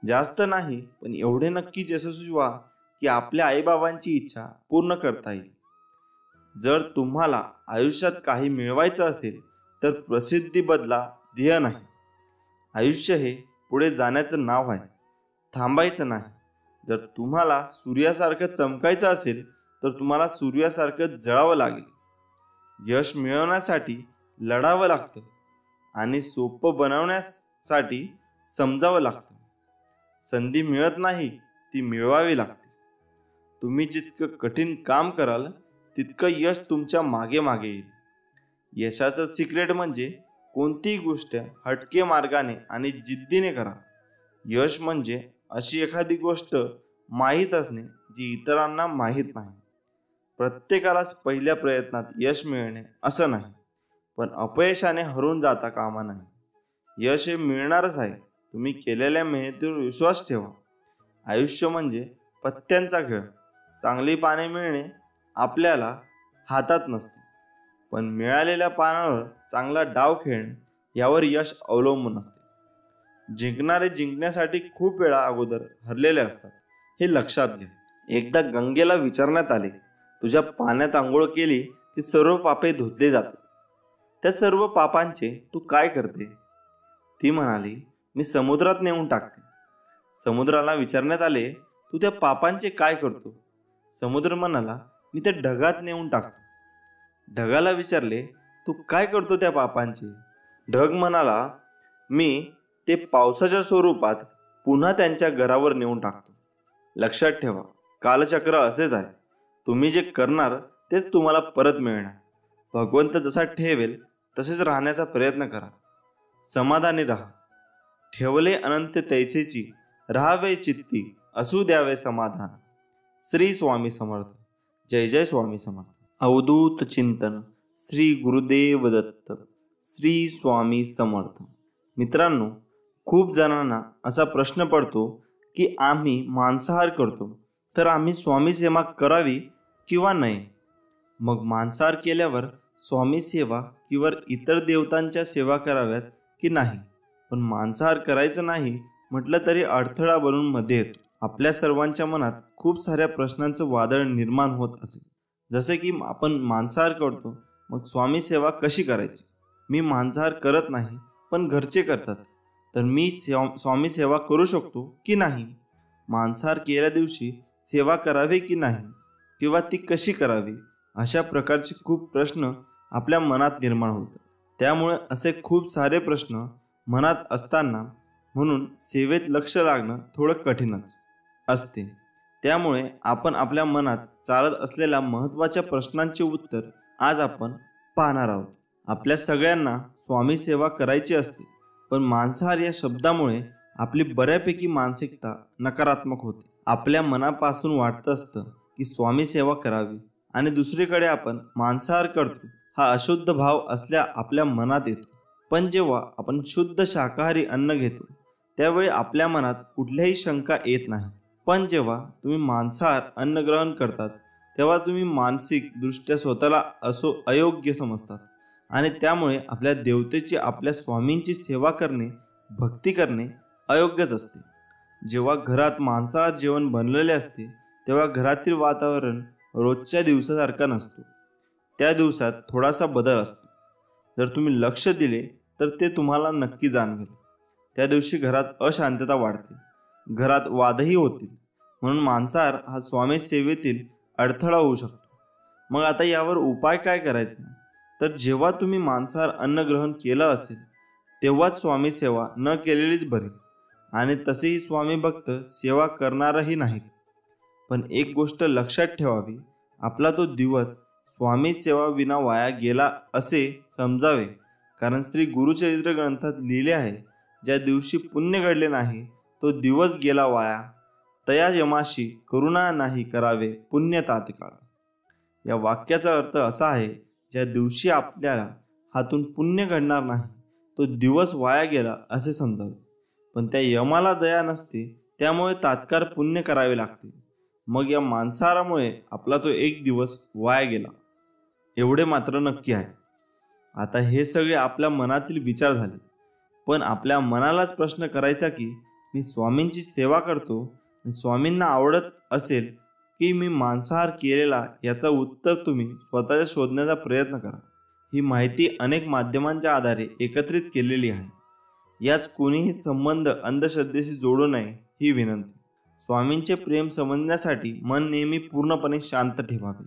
जास्त नाही, पण एवढे नक्कीच यशस्वी व्हा की आपल्या आईबाबांची इच्छा पूर्ण करता येईल. जर तुम्हाला आयुष्यात काही मिळवायचं असेल तर प्रसिद्धी बदला, ध्येय नाही. आयुष्य हे पुढे जाण्याचं नाव आहे, थांबायचं नाही. जर तुम्हाला सूर्यासारखं चमकायचं असेल तर तुम्हाला सूर्यासारखं जळावं लागेल. यश मिळवण्यासाठी लढावं लागतं आणि सोपं बनवण्यासाठी समजावं लागतं. संधी मिळत नाही, ती मिळवावी लागते. तुम्ही जितकं कठीण काम कराल तितकं यश तुमच्या मागे मागे येईल. यशाचं सिक्रेट म्हणजे कोणतीही गोष्ट हटके मार्गाने आणि जिद्दीने करा. यश म्हणजे अशी एखादी गोष्ट माहीत असणे जी इतरांना माहीत नाही. प्रत्येकालाच पहिल्या प्रयत्नात यश मिळणे असं नाही, पण अपयशाने हरून जाता कामा नाही. यश हे मिळणारच आहे. तुम्ही केलेल्या मेहनतीवर विश्वास ठेवा. आयुष्य म्हणजे पत्त्यांचा खेळ. चांगली पाने मिळणे आपल्याला हातात नसते, पण मिळालेल्या पानावर चांगला डाव खेळणे यावर यश अवलंबून असते. जिंकणारे जिंकण्यासाठी खूप वेळा अगोदर हरलेले असतात, हे लक्षात घ्या. एकदा गंगेला विचारण्यात आले, तुझ्या पाण्यात आंघोळ केली की सर्व पापे धुतले जातात, त्या सर्व पापांचे तू काय करते? ती म्हणाली, मी समुद्रात नेऊन टाकते. समुद्राला विचारण्यात आले, तू त्या पापांचे काय करतो? समुद्र म्हणाला, मी त्या ढगात नेऊन टाकतो. ढगाला विचारले, तू काय करतो त्या पापांचे? ढग म्हणाला, मी ते पावसाच्या स्वरूपात पुन्हा त्यांच्या घरावर नेऊन टाकतो. लक्षात ठेवा, कालचक्र असेच आहे. तुम्ही जे करणार तेच तुम्हाला परत मिळणार. भगवंत जसा ठेवेल तसेच राहण्याचा प्रयत्न करा. समाधानी राहा. ठेवले अनंत तैसेची, राहावे चित्ती, असू द्यावे समाधान. श्री स्वामी समर्थ. जय जय स्वामी समर्थ. अवधूत चिंतन श्री गुरुदेव दत्त. श्री स्वामी समर्थ. मित्रांनो, खूप जणांना असा प्रश्न पडतो की आम्ही मांसाहार करतो, तर आम्ही स्वामी सेवा करावी किंवा नाही? मग मांसाहार केल्यावर स्वामी सेवा किंवा इतर देवतांच्या सेवा कराव्यात की नाही? पण मांसाहार करायचं नाही म्हटलं तरी अडथळा बनून मध्ये येतो. आपल्या सर्वांच्या मनात खूप साऱ्या प्रश्नांचं वादळ निर्माण होत असेल. जसे की आपण मांसाहार करतो, मग स्वामी सेवा कशी करायची? मी मांसाहार करत नाही पण घरचे करतात, तर मी स्वामी सेवा करू शकतो की नाही? मांसाहार केल्या दिवशी सेवा करावी की नाही, किंवा ती कशी करावी? अशा प्रकारचे खूप प्रश्न आपल्या मनात निर्माण होतात. त्यामुळे असे खूप सारे प्रश्न मनात असताना म्हणून सेवेत लक्ष लागणं थोडं कठीणच असते. त्यामुळे आपण आपल्या मनात चालत असलेल्या महत्त्वाच्या प्रश्नांचे उत्तर आज आपण पाहणार आहोत. आपल्या सगळ्यांना स्वामी सेवा करायची असते, पण मांसाहार या शब्दामुळे आपली बऱ्यापैकी मानसिकता नकारात्मक होते. आपल्या मनापासून वाटतं असतं की स्वामी सेवा करावी, आणि दुसरीकडे आपण मांसाहार करतो हा अशुद्ध भाव असल्या आपल्या मनात येतो. पण जेव्हा आपण शुद्ध शाकाहारी अन्न घेतो त्यावेळी आपल्या मनात कुठल्याही शंका येत नाही. पण जेव्हा तुम्ही मांसाहार अन्न ग्रहण करतात तेव्हा तुम्ही मानसिक दृष्ट्या स्वतःला अयोग्य समजतात, आणि त्यामुळे आपल्या देवतेची, आपल्या स्वामींची सेवा करणे, भक्ती करणे अयोग्यच असते. जेव्हा घरात मांसाहार जेवण बनलेले असते तेव्हा घरातील वातावरण रोजच्या दिवसासारखा नसतो. त्या दिवसात थोडासा बदल असतो. जर तुम्ही लक्ष दिले तर ते तुम्हाला नक्की जाणवेल. त्या दिवशी घरात अशांतता वाढते, घरात वादही होतील. म्हणून मांसाहार हा स्वामी सेवेतील अडथळा होऊ शकतो. मग आता यावर उपाय काय करायचा? तर जेव्हा तुम्ही मांसाहार अन्न ग्रहण केलं असेल तेव्हाच स्वामी सेवा न केलेलीच बरी. आणि तसेही स्वामी भक्त सेवा करणारही नाहीत. पण एक गोष्ट लक्षात ठेवावी, आपला तो दिवस स्वामी सेवा विना वाया गेला असे समजावे. कारण श्री गुरुचरित्र ग्रंथात लिहिले आहे, ज्या दिवशी पुण्य घडले नाही तो दिवस गेला वाया. तया यमाशी करुणा नाही करावे पुण्य तात्काळ. या वाक्याचा अर्थ असा आहे, ज्या दिवशी आपल्याला हातून पुण्य घडणार नाही तो दिवस वाया गेला असे समजावे. पण त्या यमाला दया नसते, त्यामुळे तात्काळ पुण्य करावे लागते. मग या मांसाहारामुळे आपला तो एक दिवस वाया गेला एवढे मात्र नक्की आहे. आता हे सगळे आपल्या मनातील विचार झाले. पण आपल्या मनालाच प्रश्न करायचा की मी स्वामींची सेवा करतो आणि स्वामींना आवडत असेल की मी मांसाहार केलेला, याचं उत्तर तुम्ही स्वतःच्या शोधण्याचा प्रयत्न करा. ही माहिती अनेक माध्यमांच्या आधारे एकत्रित केलेली आहे. याच कोणीही संबंध अंधश्रद्धेशी जोडू नये ही विनंती. स्वामींचे प्रेम समजण्यासाठी मन नेहमी पूर्णपणे शांत ठेवावे.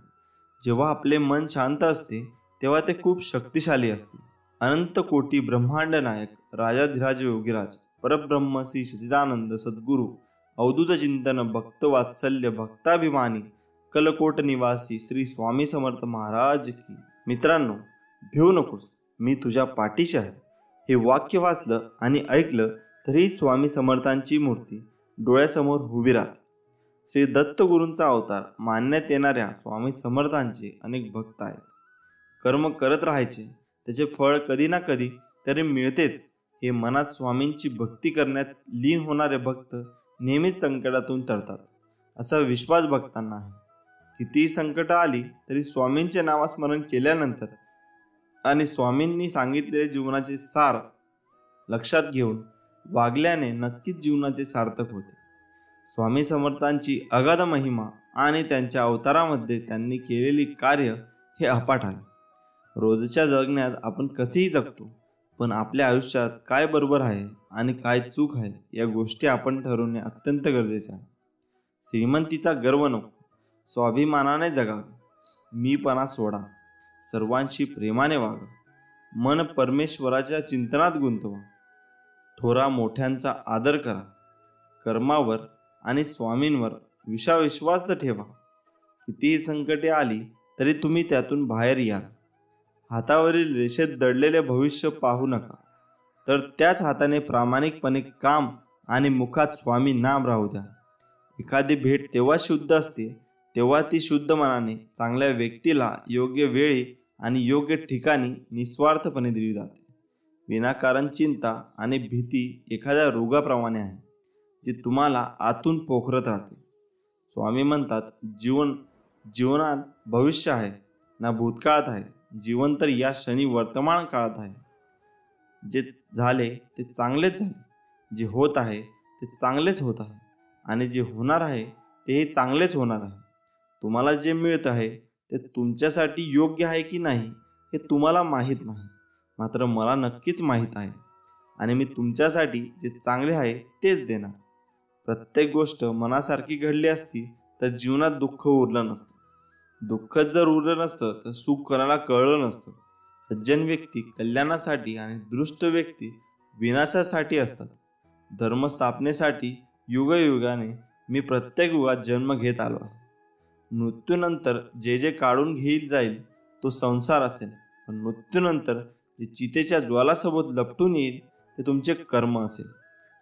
जेव्हा आपले मन शांत असते तेव्हा ते खूप शक्तिशाली असते. अनंत कोटी ब्रह्मांड नायक राजाधिराज योगीराज परब्रह्म श्री सच्चिदानंद सद्गुरु अवधूत चिंतन भक्त वात्सल्य भक्ताभिमानी कलकोट निवासी श्री स्वामी समर्थ महाराज की. मित्रांनो, भिवू नकोस, मी तुझ्या पाठीशी आहे. हे वाक्य वाचलं आणि ऐकलं तरी स्वामी समर्थांची मूर्ती डोळ्यासमोर उभी राहते. श्री दत्तगुरूंचा अवतार मानण्यात येणाऱ्या स्वामी समर्थांचे अनेक भक्त आहेत. कर्म करत राहायचे, त्याचे फळ कधी ना कधी तरी मिळतेच. हे मनात स्वामींची भक्ती करण्यात लीन होणारे भक्त नेहमीच संकटातून तरतात असा विश्वास भक्तांना आहे. कितीही संकट आली तरी स्वामींचे नामस्मरण केल्यानंतर आणि स्वामींनी सांगितलेले जीवनाचे सार लक्षात घेऊन वागल्याने नक्कीच जीवनाचे सार्थक होते. स्वामी समर्थांची अगाध महिमा आणि त्यांच्या अवतारामध्ये त्यांनी केलेली कार्य हे अफाट आहे. रोजच्या जगण्यात आपण कसेही जगतो, पण आपल्या आयुष्यात काय बरोबर आहे आणि काय चूक आहे या गोष्टी आपण ठरवणे अत्यंत गरजेचे आहे. श्रीमंतीचा गर्व नको, स्वाभिमानाने जगावे. मीपणा सोडा, सर्वांशी प्रेमाने वागा, मन परमेश्वराच्या चिंतनात गुंतवा, थोरा मोठ्यांचा आदर करा, कर्मावर आणि स्वामींवर विश्वास ठेवा. कितीही संकटे आली तरी तुम्ही त्यातून बाहेर याल. हातावरील रेषेत दडलेले भविष्य पाहू नका, तर त्याच हाताने प्रामाणिकपणे काम आणि मुखात स्वामी नाम राहू द्या. एखादी भेट तेव्हा शुद्ध असते तेव्हा ती शुद्ध मनाने चांगल्या व्यक्तीला योग्य वेळी आणि योग्य ठिकाणी निस्वार्थपणे दिली जाते. विनाकारण चिंता आणि भीती एखाद्या रोगाप्रमाणे आहे, जी तुम्हाला आतून पोखरत राहते. स्वामी म्हणतात, जीवनात भविष्य आहे ना भूतकाळात आहे. जीवन तर या क्षणी वर्तमान काळात आहे. जे झाले ते चांगलेच झाले, जे होत आहे ते चांगलेच होत आहे, आणि जे होणार आहे तेही चांगलेच होणार आहे. तुम्हाला जे मिळत आहे ते तुमच्यासाठी योग्य आहे की नाही हे तुम्हाला माहीत नाही, मात्र मला नक्कीच माहीत आहे, आणि मी तुमच्यासाठी जे चांगले आहे तेच देणार. प्रत्येक गोष्ट मनासारखी घडली असती तर जीवनात दुःख उरलं नसतं. दुःखच जर उरलं नसतं तर सुख कोणाला कळलं नसतं. सज्जन व्यक्ती कल्याणासाठी आणि दृष्ट व्यक्ती विनाशासाठी असतात. धर्मस्थापनेसाठी युगयुगाने मी प्रत्येक युगात जन्म घेत आलो आहे. मृत्यूनंतर जे जे काढून घेईल जाईल तो संसार असेल, पण मृत्यूनंतर जे चितेच्या ज्वालासोबत लपटून येईल ते तुमचे कर्म असेल,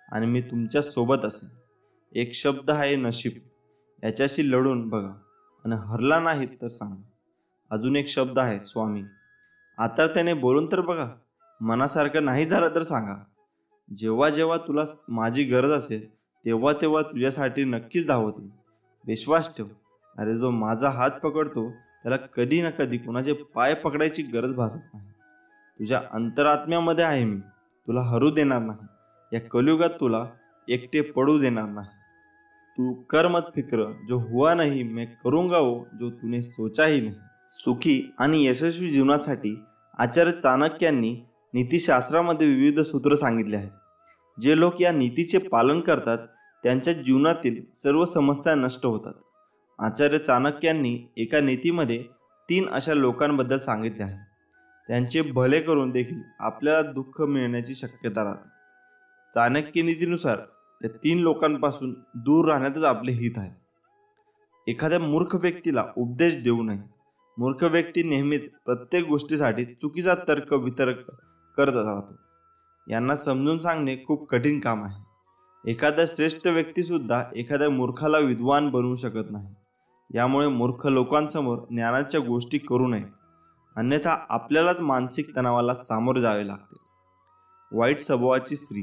आणि मी तुमच्या सोबत असेल. एक शब्द आहे नशीब, याच्याशी लढून बघा, आणि हरला नाहीत तर सांगा. अजून एक शब्द आहे स्वामी, आता त्याने बोलून तर बघा. मनासारखं नाही झालं तर सांगा. जेव्हा जेव्हा तुला माझी गरज असेल तेव्हा तेव्हा तुझ्यासाठी नक्कीच धावते. विश्वास ठेव. अरे, जो माझा हात पकडतो त्याला कधी ना कधी कोणाचे पाय पकडायची गरज भासत नाही. तुझ्या अंतरात्म्यामध्ये आहे मी, तुला हरू देणार नाही. या कलियुगात तुला एकटे पडू देणार नाही. तू कर मत फिक्र, जो हुआ नहीं मैं करूंगा वो जो तूने सोचा ही नहीं. सुखी आणि यशस्वी जीवनासाठी आचार्य चाणक्यांनी नीतिशास्त्रामध्ये विविध सूत्र सांगितले आहेत. जे लोक या नीतीचे पालन करतात त्यांच्या जीवनातील सर्व समस्या नष्ट होतात. आचार्य चाणक्यांनी एका नीतीमध्ये 3 अशा लोकांबद्दल सांगितले आहे. त्यांचे भले करून देखील आपल्याला दुःख मिळण्याची शक्यता राहते. चाणक्य नीतीनुसार त्या 3 लोकांपासून दूर राहण्यातच आपले हित आहे. एखाद्या मूर्ख व्यक्तीला उपदेश देऊ नये. मूर्ख व्यक्ती नेहमीच प्रत्येक गोष्टीसाठी चुकीचा तर्क वितर्क करत राहतो. यांना समजून सांगणे खूप कठीण काम आहे. एखादा श्रेष्ठ व्यक्ती सुद्धा एखाद्या मूर्खाला विद्वान बनवू शकत नाही. यामुळे मूर्ख लोकांसमोर ज्ञानाच्या गोष्टी करू नये, अन्यथा आपल्यालाच मानसिक तणावाला सामोरे जावे लागते. वाईट स्वभावाची स्त्री.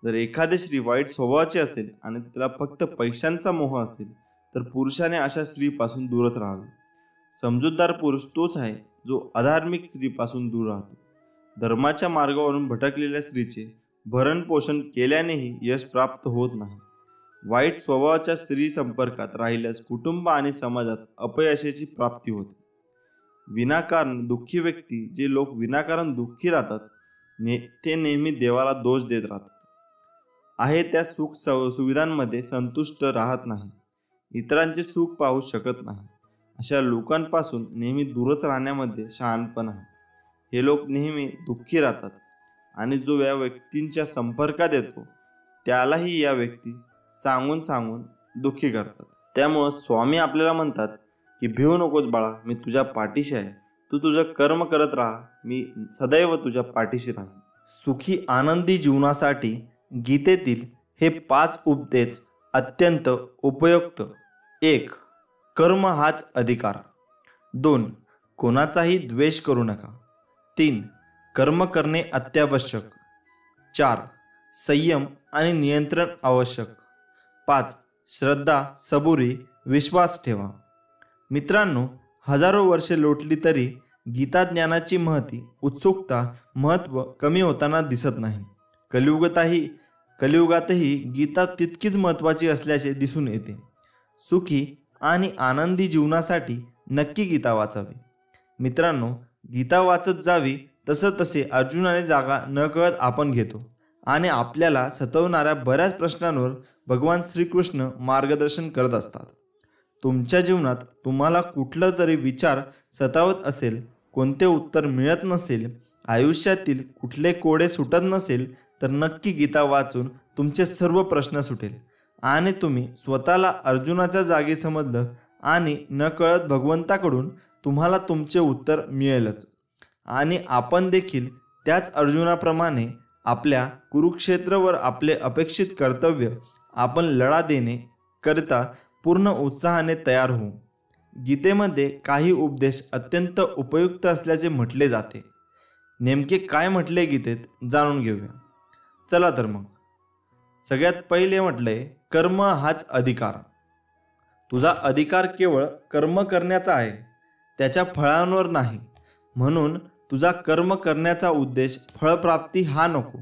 जर एखादी स्त्री वाईट स्वभावाची असेल आणि तिला फक्त पैशांचा मोह असेल तर पुरुषाने अशा स्त्रीपासून दूरच राहावे. समजूतदार पुरुष तोच आहे जो अधार्मिक स्त्रीपासून दूर राहतो. धर्माच्या मार्गावरून भटकलेल्या स्त्रीचे भरण पोषण केल्यानेही यश प्राप्त होत नाही. वाईट स्वभावाच्या स्त्री संपर्कात राहिल्यास कुटुंब आणि समाजात अपयशाची प्राप्ती होते. विनाकारण दुःखी व्यक्ती, जे लोक विनाकारण दुःखी राहतात ते नेहमी देवाला दोष देत राहतात. आहे त्या सुख सुविधांमध्ये संतुष्ट राहत नाही, इतरांचे सुख पाहू शकत नाही. अशा लोकांपासून नेहमी दूरच राहण्यामध्ये शहाणपण आहे. हे लोक नेहमी दुःखी राहतात, आणि जो या व्यक्तींच्या संपर्कात येतो त्यालाही या व्यक्ती सांगून सांगून दुःखी करतात. त्यामुळं स्वामी आपल्याला म्हणतात की भिवू नकोस बाळा, मी तुझ्या पाठीशी आहे. तू तुझं कर्म करत राहा, मी सदैव तुझ्या पाठीशी राहीन. सुखी आनंदी जीवनासाठी गीतेतील हे 5 उपदेश अत्यंत उपयुक्त. 1. कर्म हाच अधिकार. 2. कोणाचाही द्वेष करू नका. 3. कर्म करणे अत्यावश्यक. 4. संयम आणि नियंत्रण आवश्यक. 5. श्रद्धा, सबुरी, विश्वास ठेवा. मित्रांनो, हजारो वर्षे लोटली तरी गीता ज्ञानाची उत्सुकता, महत्त्व कमी होताना दिसत नाही. कलियुगातही गीता तितकीच महत्त्वाची असल्याचे दिसून येते. सुखी आणि आनंदी जीवनासाठी नक्की गीता वाचावी. मित्रांनो, गीता वाचत जावी तसे अर्जुनाने जागा नकळत आपण घेतो, आणि आपल्याला सतवणाऱ्या बऱ्याच प्रश्नांवर भगवान श्रीकृष्ण मार्गदर्शन करत असतात. तुमच्या जीवनात तुम्हाला कुठला तरी विचार सतावत असेल कोणते उत्तर मिळत नसेल, आयुष्यातील कुठले कोडे सुटत नसेल, तर नक्की गीता वाचून तुमचे सर्व प्रश्न सुटेल आणि तुम्ही स्वतःला अर्जुनाच्या जागी समजलं आणि नकळत भगवंताकडून तुम्हाला तुमचे उत्तर मिळेलच. आणि आपण देखील त्याच अर्जुनाप्रमाणे आपल्या कुरुक्षेत्रावर आपले अपेक्षित कर्तव्य आपण लढा देणे करता पूर्ण उत्साहाने तयार होऊ. गीतेमध्ये काही उपदेश अत्यंत उपयुक्त असल्याचे म्हटले जाते. नेमके काय म्हटले गीतेत जाणून घेऊया. चला तर मग. सगळ्यात पहिले म्हटलंय, कर्म हाच अधिकार. तुझा अधिकार केवळ कर्म करण्याचा आहे, त्याच्या फळांवर नाही. म्हणून तुझा कर्म करण्याचा उद्देश फळप्राप्ती हा नको.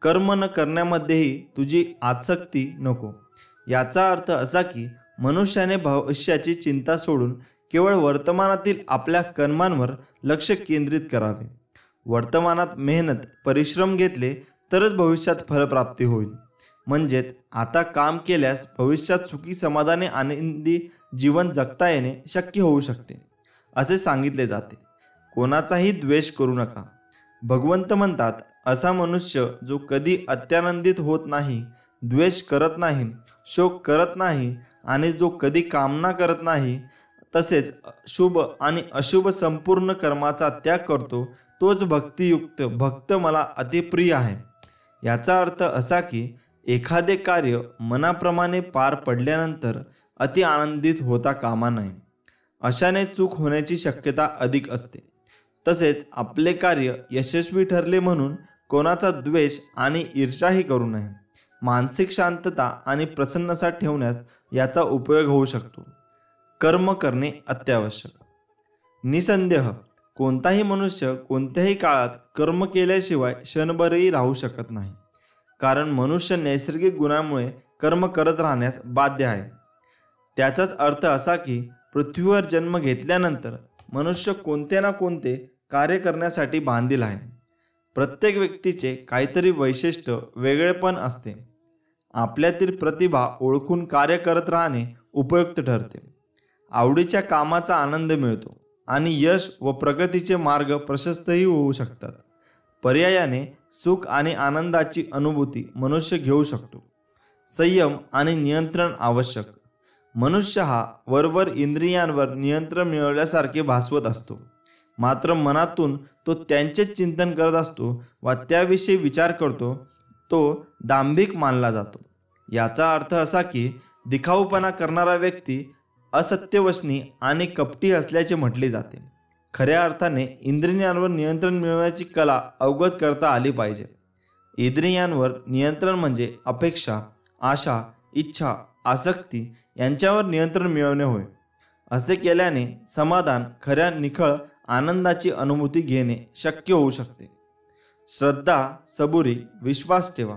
कर्म न करण्यामध्येही तुझी आसक्ती नको. याचा अर्थ असा की मनुष्याने भविष्याची चिंता सोडून केवळ वर्तमानातील आपल्या कर्मांवर लक्ष केंद्रित करावे. वर्तमानात मेहनत परिश्रम घेतले तरच भविष्यात फलप्राप्ती होईल. म्हणजेच आता काम केल्यास भविष्यात सुखी समाधानी आनंदी जीवन जगता येणे शक्य होऊ शकते असे सांगितले जाते. कोणाचाही द्वेष करू नका. भगवंत म्हणतात, असा मनुष्य जो कधी अत्यानंदित होत नाही, द्वेष करत नाही, शोक करत नाही आणि जो कधी कामना करत नाही, तसेच शुभ आणि अशुभ संपूर्ण कर्माचा त्याग करतो, तोच भक्तियुक्त भक्त मला अतिप्रिय आहे. याचा अर्थ असा की एखादे कार्य मनाप्रमाणे पार पडल्यानंतर अति आनंदित होता कामा नये. अशाने चूक होण्याची शक्यता अधिक असते. तसेच आपले कार्य यशस्वी ठरले म्हणून कोणाचा द्वेष आणि ईर्ष्याही करू नये. मानसिक शांतता आणि प्रसन्नता ठेवण्यास याचा उपयोग होऊ शकतो. कर्म करणे अत्यावश्यक. निसंदेह कोणताही मनुष्य कोणत्याही काळात कर्म केल्याशिवाय क्षणभरही राहू शकत नाही. कारण मनुष्य नैसर्गिक गुणामुळे कर्म करत राहण्यास बाध्य आहे. त्याचाच अर्थ असा की पृथ्वीवर जन्म घेतल्यानंतर मनुष्य कोणते ना कोणते कार्य करण्यासाठी बांधील आहे. प्रत्येक व्यक्तीचे काहीतरी वैशिष्ट्य वेगळेपण असते. आपल्यातील प्रतिभा ओळखून कार्य करत राहणे उपयुक्त ठरते. आवडीच्या कामाचा आनंद मिळतो आणि यश व प्रगतीचे मार्ग प्रशस्तही होऊ शकतात. पर्यायाने सुख आणि आनंदाची अनुभूती मनुष्य घेऊ शकतो. संयम आणि नियंत्रण आवश्यक. मनुष्य हा वरवर इंद्रियांवर नियंत्रण मिळवल्यासारखे भासवत असतो, मात्र मनातून तो त्यांचेच चिंतन करत असतो व त्याविषयी विचार करतो, तो दांभिक मानला जातो. याचा अर्थ असा की दिखाऊपणा करणारा व्यक्ती असत्यवचनी आणि कपटी असल्याचे म्हटले जाते. खऱ्या अर्थाने इंद्रियांवर नियंत्रण मिळवण्याची कला अवगत करता आली पाहिजे. इंद्रियांवर नियंत्रण म्हणजे अपेक्षा, आशा, इच्छा, आसक्ती यांच्यावर नियंत्रण मिळवणे होय. असे केल्याने समाधान, खऱ्या निखळ आनंदाची अनुभूती घेणे शक्य होऊ शकते. श्रद्धा, सबुरी, विश्वास ठेवा.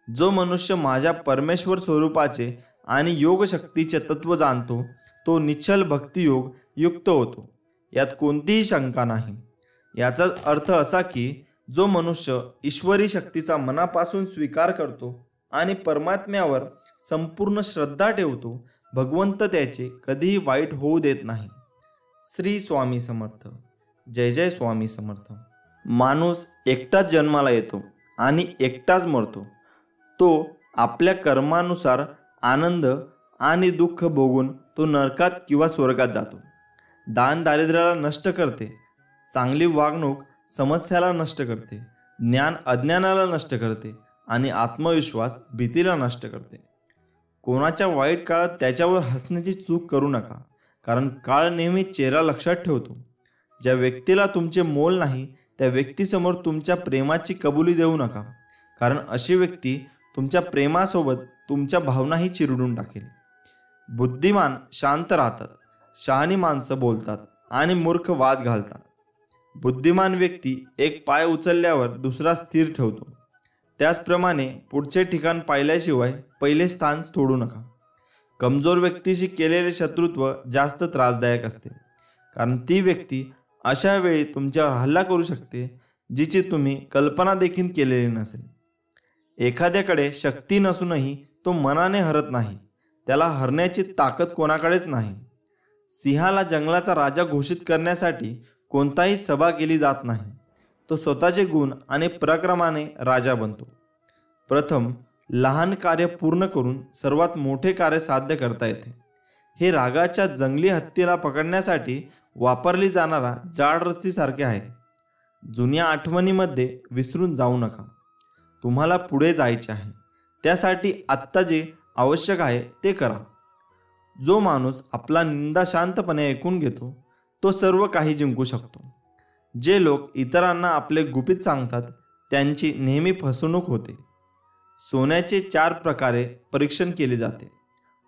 जो मनुष्य माझ्या परमेश्वर स्वरूपाचे आणि योगशक्तीचे तत्व जाणतो, तो निश्चल भक्तियोग युक्त होतो. यात कोणतीही शंका नाही. याचा अर्थ असा की जो मनुष्य ईश्वरी शक्तीचा मनापासून स्वीकार करतो आणि परमात्म्यावर संपूर्ण श्रद्धा ठेवतो, भगवंत त्याचे कधीही वाईट होऊ देत नाही. श्री स्वामी समर्थ. जय जय स्वामी समर्थ. माणूस एकटाच जन्माला येतो आणि एकटाच मरतो. तो आपल्या कर्मानुसार आनंद आणि दुःख भोगून तो नरकात किंवा स्वर्गात जातो. दान दारिद्र्याला नष्ट करते, चांगली वागणूक समस्याला नष्ट करते, ज्ञान अज्ञानाला नष्ट करते आणि आत्मविश्वास भीतीला नष्ट करते. कोणाच्या वाईट काळात त्याच्यावर हसण्याची चूक करू नका, कारण काळ नेहमी चेहरा लक्षात ठेवतो. ज्या व्यक्तीला तुमचे मोल नाही त्या व्यक्तीसमोर तुमच्या प्रेमाची कबुली देऊ नका, कारण अशी व्यक्ती तुमच्या प्रेमासोबत तुमच्या भावनाही चिरडून टाकेल. बुद्धिमान शांत राहतात, शहाणी माणसं बोलतात आणि मूर्ख वाद घालतात. बुद्धिमान व्यक्ती एक पाय उचलल्यावर दुसरा स्थिर ठेवतो. त्याचप्रमाणे पुढचे ठिकाण पाहिल्याशिवाय पहिले स्थान सोडू नका. कमजोर व्यक्तीशी केलेले शत्रुत्व जास्त त्रासदायक असते, कारण ती व्यक्ती अशा वेळी तुमच्यावर हल्ला करू शकते जिची तुम्ही कल्पना देखील केलेली नसेल. एखाद्याकडे शक्ती नसूनही तो मनाने हरत नाही, त्याला हरण्याची ताकद कोणाकडेच नाही. सिंहाला जंगलाचा राजा घोषित करण्यासाठी कोणताही सभा केली जात नाही. तो स्वतःचे गुण आणि पराक्रमाने राजा बनतो. प्रथम लहान कार्य पूर्ण करून सर्वात मोठे कार्य साध्य करता येते. हे रागाच्या जंगली हत्तीला पकडण्यासाठी वापरली जाणारा जाड रस्सीसारखे आहे. जुन्या आठवणीमध्ये विसरून जाऊ नका. तुम्हाला पुढे जायचे आहे. त्यासाठी आत्ता जे आवश्यक आहे ते करा. जो माणूस आपला निंदा शांतपणे ऐकून घेतो तो सर्व काही जिंकू शकतो. जे लोक इतरांना आपले गुपित सांगतात त्यांची नेहमी फसवणूक होते. सोन्याचे 4 प्रकारे परीक्षण केले जाते: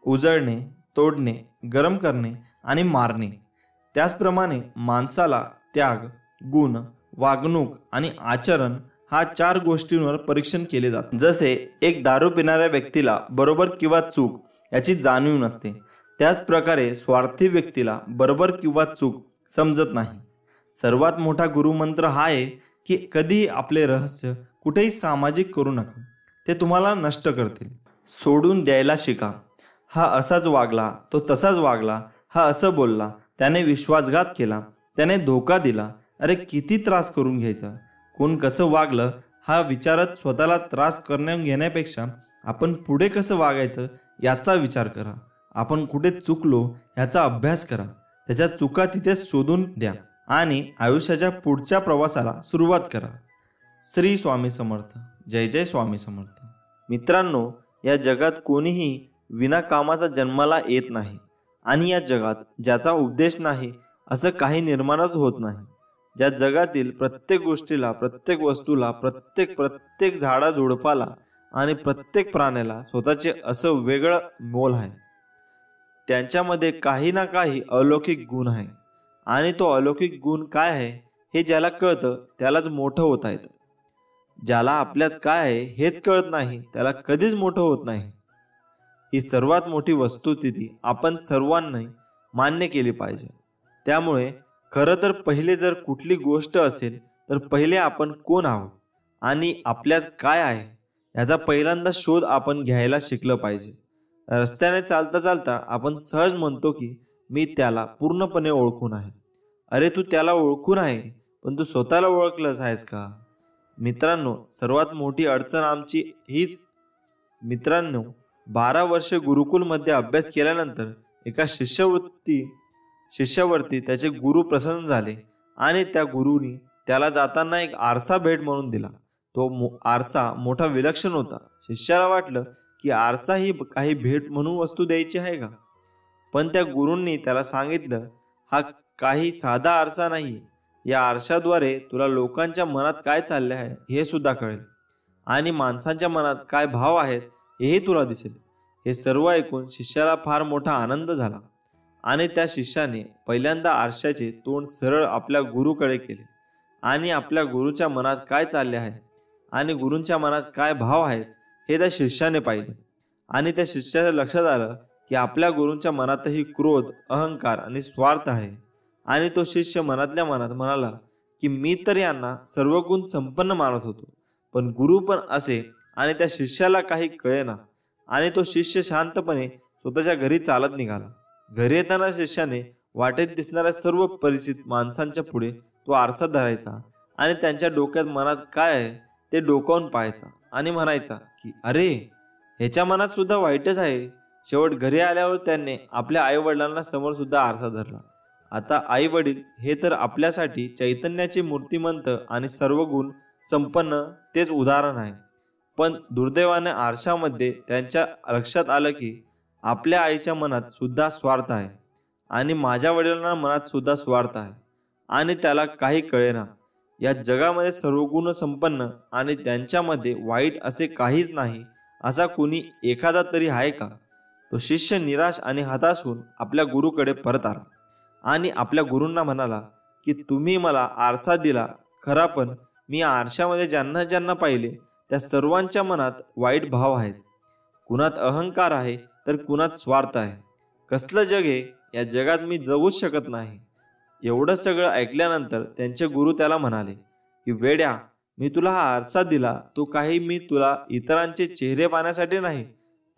उजळणे, तोडणे, गरम करणे आणि मारणे. त्याचप्रमाणे माणसाला त्याग, गुण, वागणूक आणि आचरण हा 4 गोष्टींवर परीक्षण केले जाते. जसे एक दारू पिणाऱ्या व्यक्तीला बरोबर किंवा चूक याची जाणीव नसते, त्याच प्रकारे स्वार्थी व्यक्तीला बरोबर किंवा चूक समजत नाही. सर्वात मोठा गुरुमंत्र हा आहे की कधीही आपले रहस्य कुठेही सामाजिक करू नका. ते तुम्हाला नष्ट करतील. सोडून द्यायला शिका. हा असाच वागला, तो तसाच वागला, हा असं बोलला, त्याने विश्वासघात केला, त्याने धोका दिला. अरे किती त्रास करून घ्यायचा. कोण कसं वागलं हा विचारत स्वतःला त्रास करून घेण्यापेक्षा आपण पुढे कसं वागायचं याचा विचार करा. आपण कुठे चुकलो याचा अभ्यास करा. त्याच्या चुका तिथे शोधून द्या आणि आयुष्याच्या पुढच्या प्रवासाला सुरुवात करा. श्री स्वामी समर्थ. जय जय स्वामी समर्थ. मित्रांनो, या जगात कोणीही विनाकामाचा जन्माला येत नाही आणि या जगात ज्याचा उद्देश नाही असं काही निर्माणच होत नाही. ज्या जगातील प्रत्येक गोष्टीला, प्रत्येक वस्तूला, प्रत्येक झाडाझुडपाला आणि प्रत्येक प्राण्याला स्वतःचे असं वेगळं मोल आहे. त्यांच्यामध्ये काही ना काही अलौकिक गुण आहे आणि तो अलौकिक गुण काय आहे हे ज्याला कळतं त्यालाच मोठं होता येतं. ज्याला आपल्यात काय आहे हेच कळत नाही त्याला कधीच मोठं होत नाही. ही सर्वात मोठी वस्तुस्थिती आपण सर्वांनी मान्य केली पाहिजे. त्यामुळे खरं तर पहिले जर कुठली गोष्ट असेल तर पहिले आपण कोण आहोत आणि आपल्यात काय आहे याचा पहिल्यांदा शोध आपण घ्यायला शिकलं पाहिजे. रस्त्याने चालता चालता आपण सहज म्हणतो की मी त्याला पूर्णपणे ओळखून आहे. अरे तू त्याला ओळखून आहे पण तू स्वतःला ओळखलंच आहेस का? मित्रांनो, सर्वात मोठी अडचण आमची हीच. मित्रांनो, 12 वर्षे गुरुकुलमध्ये अभ्यास केल्यानंतर एका शिष्यावरती त्याचे गुरु प्रसन्न झाले आणि त्या गुरुनी त्याला जाताना एक आरसा भेट म्हणून दिला. तो आरसा मोठा विलक्षण होता. शिष्याला वाटलं की आरसा ही काही भेट म्हणून वस्तू द्यायची आहे का? पण त्या गुरूंनी त्याला सांगितलं, हा काही साधा आरसा नाही. या आरशाद्वारे तुला लोकांच्या मनात काय चालले आहे हे सुद्धा कळेल आणि माणसांच्या मनात काय भाव आहेत हेही तुला दिसेल. हे सर्व ऐकून शिष्याला फार मोठा आनंद झाला आणि त्या शिष्याने पहिल्यांदा आरशाचे तोंड सरळ आपल्या गुरुकडे केले आणि आपल्या गुरुच्या मनात काय चालले आहे आणि गुरूंच्या मनात काय भाव आहेत हे त्या शिष्याने पाहिले. आणि त्या शिष्याच्या लक्षात आलं की आपल्या गुरूंच्या मनातही क्रोध, अहंकार आणि स्वार्थ आहे. आणि तो शिष्य मनातल्या मनात म्हणाला की मी तर यांना सर्व गुण संपन्न मानत होतो, पण गुरु पण असे. आणि त्या शिष्याला काही कळेना आणि तो शिष्य शांतपणे स्वतःच्या घरी चालत निघाला. घरी येताना शिष्याने वाटेत दिसणाऱ्या सर्व परिचित माणसांच्या पुढे तो आरसा धरायचा आणि त्यांच्या डोक्यात मनात काय आहे ते डोकावून पाहायचा आणि म्हणायचा की अरे ह्याच्या मनात सुद्धा वाईटच आहे. शेवट घरी आल्यावर त्यांनी आपल्या आई वडिलांना समोर सुद्धा आरसा धरला. आता आई वडील हे तर आपल्यासाठी चैतन्याचे मूर्तिमंत आणि सर्व गुण संपन्न तेच उदाहरण आहे. पण दुर्दैवाने आरशामध्ये त्यांच्या लक्षात आलं की आपल्या आईच्या मनात सुद्धा स्वार्थ आहे आणि माझ्या वडिलांना मनात सुद्धा स्वार्थ आहे आणि त्याला काही कळेना. या जगामध्ये सर्व गुण संपन्न आणि त्यांच्यामध्ये वाईट असे काहीच नाही असा कोणी एखादा तरी आहे का? तो शिष्य निराश आणि हताश होऊन आपल्या गुरुकडे परत आला आणि आपल्या गुरूंना म्हणाला की तुम्ही मला आरसा दिला खरा, पण मी आरशामध्ये ज्यांना ज्यांना पाहिले त्या सर्वांच्या मनात वाईट भाव आहेत. कुणात अहंकार आहे तर कुणात स्वार्थ आहे. कसलं जग आहे? या जगात मी जगूच शकत नाही. एवढं सगळं ऐकल्यानंतर त्यांचे गुरु त्याला म्हणाले की वेड्या, मी तुला हा आरसा दिला तो काही मी तुला इतरांचे चेहरे पाहण्यासाठी नाही,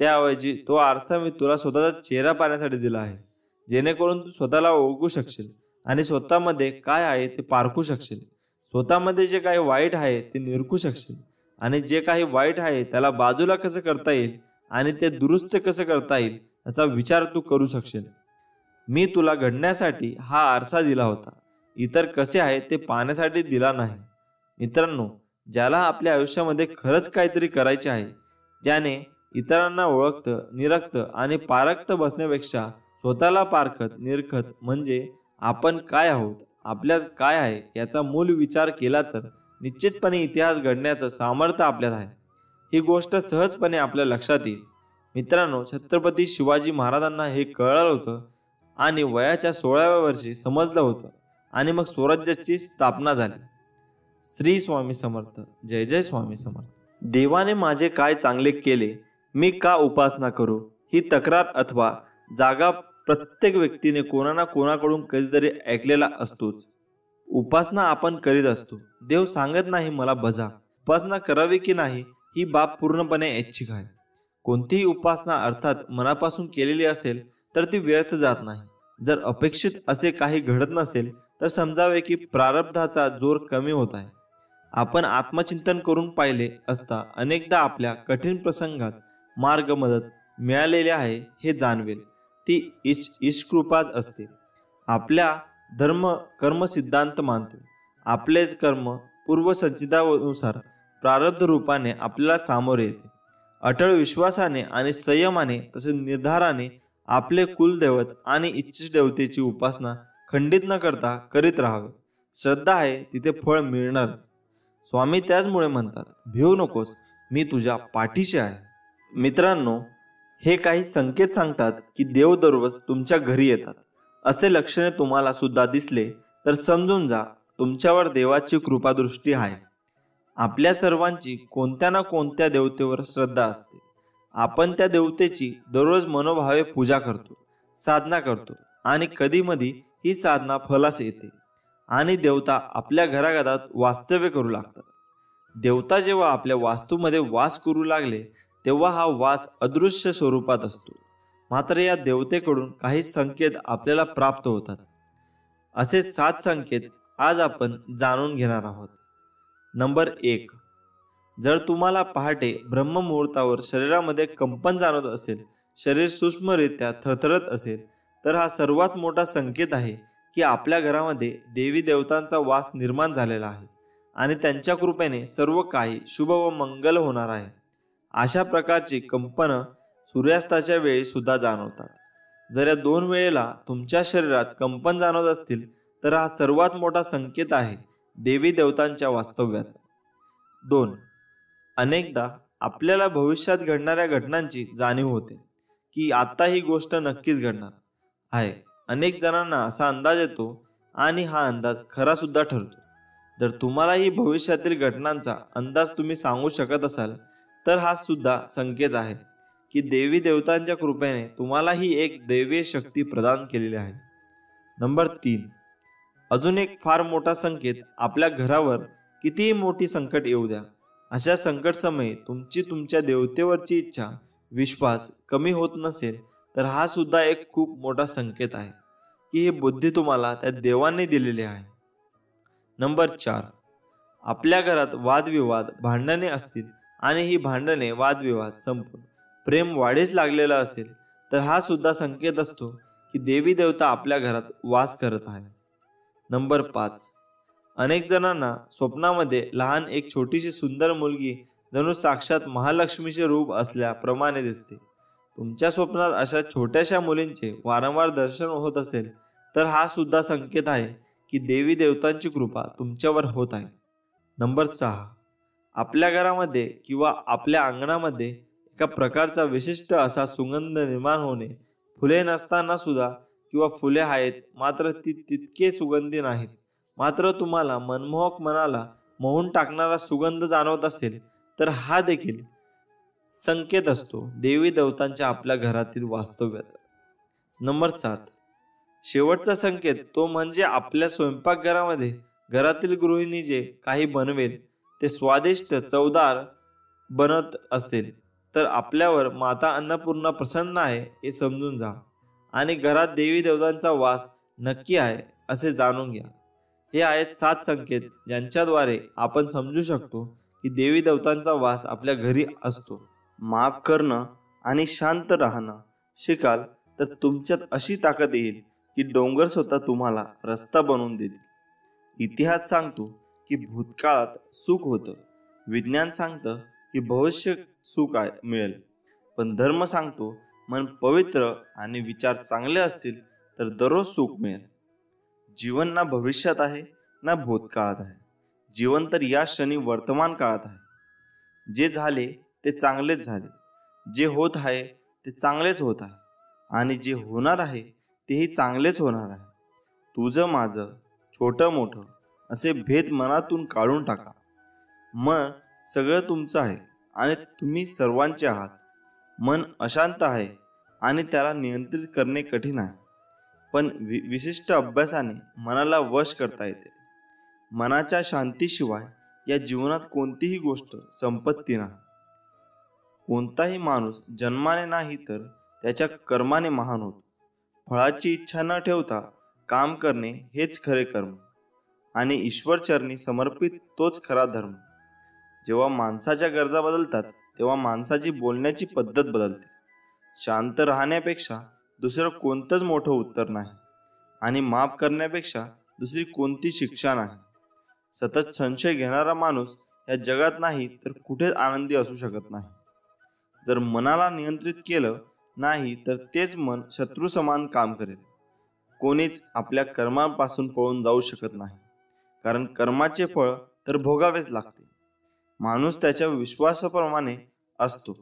त्याऐवजी तो आरसा मी तुला स्वतःचा चेहरा पाहण्यासाठी दिला आहे, जेणेकरून तू स्वतःला ओळखू शकशील आणि स्वतःमध्ये काय आहे ते पारखू शकशील. स्वतःमध्ये जे काही वाईट आहे ते निरखू शकशील आणि जे काही वाईट आहे त्याला बाजूला कसं करता येईल आणि ते दुरुस्त कसं करता येईल याचा विचार तू करू शकशील. मी तुला घडण्यासाठी हा आरसा दिला होता, इतर कसे आहे ते पाहण्यासाठी दिला नाही. मित्रांनो, ज्याला आपल्या आयुष्यामध्ये खरंच काहीतरी करायचे आहे, ज्याने इतरांना ओळखतं, निरखतं आणि पारखतं बसण्यापेक्षा स्वतःला पारखत निरखत म्हणजे आपण काय आहोत, आपल्यात काय आहे याचा मूल विचार केला तर निश्चितपणे इतिहास घडण्याचं सामर्थ्य आपल्यात आहे. ही गोष्ट सहजपणे आपल्या लक्षात येईल. मित्रांनो, छत्रपती शिवाजी महाराजांना हे कळलं होतं आणि वयाच्या 16व्या वर्षी समजलं होतं आणि मग स्वराज्याची स्थापना झाली. श्री स्वामी समर्थ. जय जय स्वामी समर्थ. देवाने माझे काय चांगले केले, मी का उपासना करू, ही तक्रार अथवा जागा प्रत्येक व्यक्तीने कोणा ना कोणाकडून कधीतरी ऐकलेला असतोच. उपासना आपण करीत असतो. देव सांगत नाही मला बजा. उपासना करावी की नाही ही बाब पूर्णपणे ऐच्छिक आहे. कोणतीही उपासना अर्थात मनापासून केलेली असेल तर ती व्यर्थ जात नाही. जर अपेक्षित असे काही घडत नसेल तर समजावे की प्रारब्धाचा जोर कमी होत आहे. आपण आत्मचिंतन करून पाहिले असता अनेकदा आपल्या कठीण प्रसंगात मार्ग मदत मिळालेली आहे हे जाणवेल. ती ईशकृपाच असते. आपल्या धर्म कर्म सिद्धांत मानतो. आपलेच कर्म पूर्वसंचितानुसार प्रारब्ध रूपाने आपल्याला सामोरे येते. अटळ विश्वासाने आणि संयमाने तसेच निर्धाराने आपले कुलदैवत आणि इच्छित देवतेची उपासना खंडित न करता करीत राहावे. श्रद्धा आहे तिथे फळ मिळणारच. स्वामी त्याचमुळे म्हणतात, भिवू नकोस, मी तुझ्या पाठीशी आहे. मित्रांनो, हे काही संकेत सांगतात की देव दररोज तुमच्या घरी येतात. असे लक्षणे तुम्हाला सुद्धा दिसले तर समजून जा तुमच्यावर देवाची कृपादृष्टी आहे. आपल्या सर्वांची कोणत्या ना कोणत्या देवतेवर श्रद्धा असते. आपण त्या देवतेची दररोज मनोभावे पूजा करतो, साधना करतो आणि कधीमधी ही साधना फलास येते आणि देवता आपल्या घराघरात वास्तव्य करू लागतात. देवता जेव्हा आपल्या वास्तूमध्ये वास करू लागले तेव्हा हा वास अदृश्य स्वरूपात असतो. मात्र या देवतेकडून काही संकेत आपल्याला प्राप्त होतात. असे 7 संकेत आज आपण जाणून घेणार आहोत. नंबर 1. जर तुम्हाला पहाटे ब्रह्ममुहूर्तावर शरीरामध्ये कंपन जाणवत असेल, शरीर सूक्ष्मरित्या थरथरत असेल, तर हा सर्वात मोठा संकेत आहे की आपल्या घरामध्ये देवी देवतांचा वास निर्माण झालेला आहे आणि त्यांच्या कृपेने सर्व काही शुभ व मंगल होणार आहे. अशा प्रकारची कंपनं सूर्यास्ताच्या वेळी सुद्धा जाणवतात. जर या 2 वेळेला तुमच्या शरीरात कंपन जाणवत असतील तर हा सर्वात मोठा संकेत आहे देवी देवतांच्या वास्तव्याचा. 2. अनेकदा आपल्याला भविष्यात घडणाऱ्या घटनांची जाणीव होते की आता ही गोष्ट नक्कीच घडणार आहे. अनेक जणांना असा अंदाज येतो आणि हा अंदाज खरा सुद्धा ठरतो. जर तुम्हालाही भविष्यातील घटनांचा अंदाज तुम्ही सांगू शकत असाल तर हा सुद्धा संकेत आहे की देवी देवतांच्या कृपेने तुम्हाला ही एक दैवीय शक्ती प्रदान केलेली आहे. नंबर 3. अजून एक फार मोठा संकेत, आपल्या घरावर कितीही मोठी संकट येऊ द्या, अशा संकट समयी तुमची तुमच्या देवतेवरची इच्छा विश्वास कमी होत नसेल तर हा सुद्धा एक खूप मोठा संकेत आहे की ही बुद्धी तुम्हाला त्या देवाने दिलेली आहे. नंबर 4. आपल्या घरात वादविवाद भांडणे असतील आणि ही भांडणे वादविवाद संपून प्रेम वाढीस लागलेलं असेल तर हा सुद्धा संकेत असतो की देवी देवता आपल्या घरात वास करत आहे. नंबर 5. अनेक जणांना स्वप्नामध्ये लहान एक छोटीशी सुंदर मुलगी जणू साक्षात महालक्ष्मीचे रूप असल्याप्रमाणे दिसते. तुमच्या स्वप्नात अशा छोट्याशा मुलींचे वारंवार दर्शन होत असेल तर हा सुद्धा संकेत आहे की देवी देवतांची कृपा तुमच्यावर होत आहे. नंबर 6. आपल्या घरामध्ये किंवा आपल्या अंगणामध्ये एका प्रकारचा विशिष्ट असा सुगंध निर्माण होणे, फुले नसताना सुद्धा किंवा फुले आहेत मात्र ती तितके सुगंधी नाहीत, मात्र तुम्हाला मनमोहक मनाला मोहून टाकणारा सुगंध जाणवत असेल तर हा देखील संकेत असतो देवी देवतांच्या आपल्या घरातील वास्तव्याचा. नंबर 7. शेवटचा संकेत तो म्हणजे आपल्या स्वयंपाकघरामध्ये घरातील गृहिणी जे काही बनवेल ते स्वादिष्ट चवदार बनत असेल तर आपल्यावर माता अन्नपूर्णा प्रसन्न आहे हे समजून जा आणि घरात देवी देवतांचा वास नक्की आहे असे जाणून घ्या. हे आहेत 7 संकेत ज्यांच्याद्वारे आपण समजू शकतो की देवी देवतांचा वास आपल्या घरी असतो. माफ करणं आणि शांत राहणं शिकाल तर तुमच्यात अशी ताकद येईल की डोंगर स्वतः तुम्हाला रस्ता बनवून देतील. इतिहास सांगतो की भूतकाळात सुख होतं, विज्ञान सांगतं की भविष्य सुख मिळेल, पण धर्म सांगतो मन पवित्र आणि विचार चांगले असतील तर दररोज सुख मिळेल. जीवन ना भविष्यात आहे ना भूतकाळात आहे. जीवन तर या क्षणी वर्तमान काळात आहे. जे झाले ते चांगलेच झाले, जे होत आहे ते चांगलेच होत आहे आणि जे होणार आहे तेही चांगलेच होणार आहे. तुझं माझं छोटं मोठं असे भेद मनातून काढून टाका. मन सगळं तुमचं आहे आणि तुम्ही सर्वांचे आहात. मन अशांत आहे आणि त्याला नियंत्रित करणे कठीण आहे, पण विशिष्ट अभ्यासाने मनाला वश करता येते. मनाच्या शांतीशिवाय या जीवनात कोणतीही गोष्ट संपत्ती नाही. कोणताही माणूस जन्माने नाही तर त्याच्या कर्माने महान होतो. फळाची इच्छा न ठेवता काम करणे हेच खरे कर्म आणि ईश्वरचरणी समर्पित तोच खरा धर्म. जेव्हा माणसाच्या गरजा बदलतात तेव्हा माणसाची बोलण्याची पद्धत बदलते. शांत राहण्यापेक्षा दुसरं कोणतंच मोठं उत्तर नाही आणि माफ करण्यापेक्षा दुसरी कोणती शिक्षा नाही. सतत संशय घेणारा माणूस या जगात नाही तर कुठेच आनंदी असू शकत नाही. जर मनाला नियंत्रित केलं नाही तर तेच मन शत्रू समान काम करेल. कोणीच आपल्या कर्मांपासून पळून जाऊ शकत नाही, कारण कर्माचे फळ तर भोगावेच लागते. माणूस त्याच्या विश्वासाप्रमाणे असतो.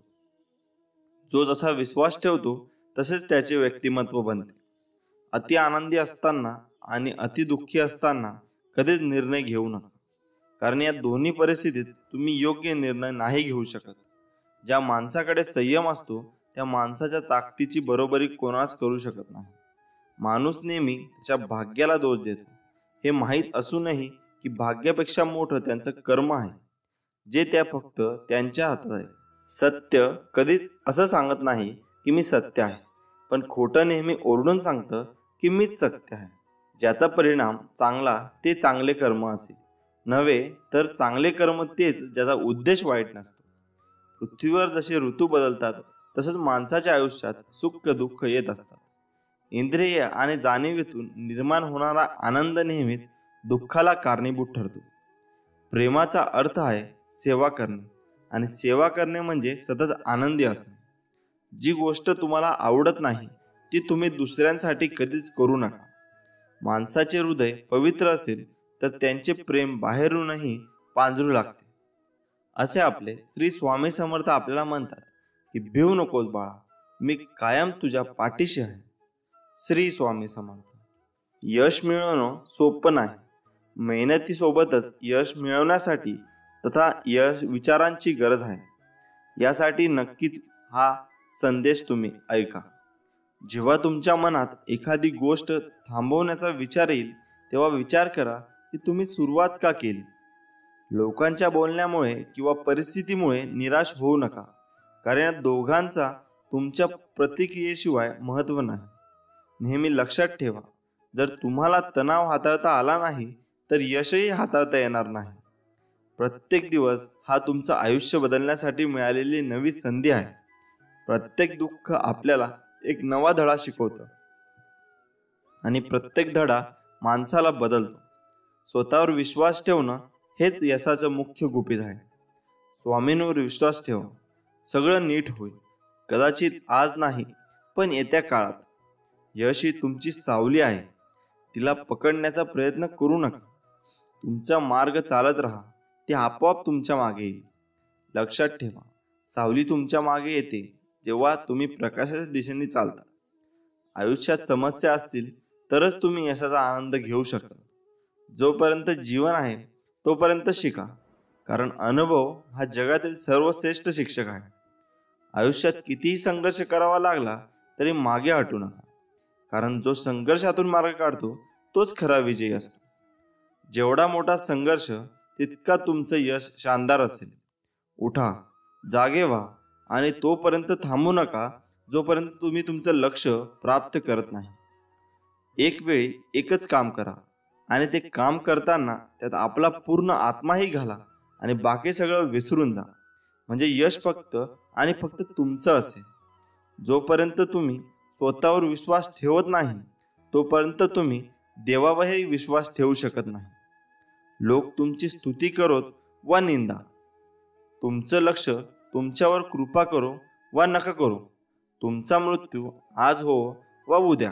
जो जसा विश्वास ठेवतो तसेच त्याचे व्यक्तिमत्व बनते. अति आनंदी असताना आणि अति दुःखी असताना कधीच निर्णय घेऊ नका, कारण या दोन्ही परिस्थितीत तुम्ही योग्य निर्णय नाही घेऊ शकत. ज्या माणसाकडे संयम असतो त्या माणसाच्या ताकदीची बरोबरी कोणाच करू शकत नाही. माणूस नेहमी त्याच्या भाग्याला दोष देतो, हे माहीत असूनही की भाग्यापेक्षा मोठं त्यांचं कर्म आहे, जे त्या फक्त त्यांच्या हातात आहे. सत्य कधीच असं सांगत नाही की मी सत्य आहे, पण खोटं नेहमी ओरडून सांगतं की मीच सत्य आहे. ज्याचा परिणाम चांगला ते चांगले कर्म असेल, नव्हे तर चांगले कर्म तेच ज्याचा उद्देश वाईट नसतो. पृथ्वीवर जसे ऋतू बदलतात तसंच माणसाच्या आयुष्यात सुख दुःख येत असतात. इंद्रिय आणि जाणीवेतून निर्माण होणारा आनंद नेहमीच दुःखाला कारणीभूत ठरतो. प्रेमाचा अर्थ आहे सेवा करणे आणि सेवा करणे म्हणजे सतत आनंदी असणे. जी गोष्ट तुम्हाला आवडत नाही ती तुम्ही दुसऱ्यांसाठी कधीच करू नका. माणसाचे हृदय पवित्र असेल तर त्यांचे प्रेम बाहेरूनही पांजरू लागते. असे आपले श्री स्वामी समर्थ आपल्याला म्हणतात की भिवू नकोस बाळा, मी कायम तुझ्या पाठीशी आहे. श्री स्वामी समर्थ. यश मिळवणं सोपं नाही. मेहनतीसोबतच यश मिळवण्यासाठी तथा यश विचारांची गरज आहे. यासाठी नक्कीच हा संदेश तुम्ही ऐका. जेव्हा तुमच्या मनात एखादी गोष्ट थांबवण्याचा विचार येईल तेव्हा विचार करा की तुम्ही सुरुवात का केली. लोकांच्या बोलण्यामुळे किंवा परिस्थितीमुळे निराश होऊ नका, कारण या दोघांचा तुमच्या प्रतिक्रियेशिवाय महत्त्व नाही. नेहमी लक्षात ठेवा, जर तुम्हाला तणाव हाताळता आला नाही तर यशही हाताळता येणार नाही. प्रत्येक दिवस हा तुमचं आयुष्य बदलण्यासाठी मिळालेली नवी संधी आहे. प्रत्येक दुःख आपल्याला एक नवा धडा शिकवतं आणि प्रत्येक धडा माणसाला बदलतो. स्वतःवर विश्वास ठेवणं हेच यशाचं मुख्य गुपित आहे. स्वामींवर विश्वास ठेवा, सगळं नीट होईल. कदाचित आज नाही पण येत्या काळात. यश ही तुमची सावली आहे, तिला पकडण्याचा प्रयत्न करू नका. तुमचा मार्ग चालत राहा, ते आपोआप तुमच्या मागे येईल. लक्षात ठेवा, सावली तुमच्या मागे येते जेव्हा तुम्ही प्रकाशाच्या दिशेने चालता. आयुष्यात समस्या असतील तरच तुम्ही यशाचा आनंद घेऊ शकता. जोपर्यंत जीवन आहे तोपर्यंत शिका, कारण अनुभव हा जगातील सर्वश्रेष्ठ शिक्षक आहे. आयुष्यात कितीही संघर्ष करावा लागला तरी मागे हटू नका, कारण जो संघर्षातून मार्ग काढतो तोच खरा विजयी असतो. जेवढा मोठा संघर्ष तितका तुमचं यश शानदार असेल. उठा, जागे व्हा आणि तोपर्यंत थांबू नका जोपर्यंत तुम्ही तुमचं लक्ष प्राप्त करत नाही. एक वेळी एकच काम करा आणि ते काम करताना त्यात आपला पूर्ण आत्माही घाला आणि बाकी सगळं विसरून जा. म्हणजे यश फक्त आणि फक्त तुमचं असेल. जोपर्यंत तुम्ही स्वतःवर विश्वास ठेवत नाही तोपर्यंत तुम्ही देवावरही विश्वास ठेवू शकत नाही. लोक तुमची स्तुती करोत वा निंदा, तुमचं लक्ष तुमच्यावर कृपा करो वा नका करो, तुमचा मृत्यू आज हो वा उद्या,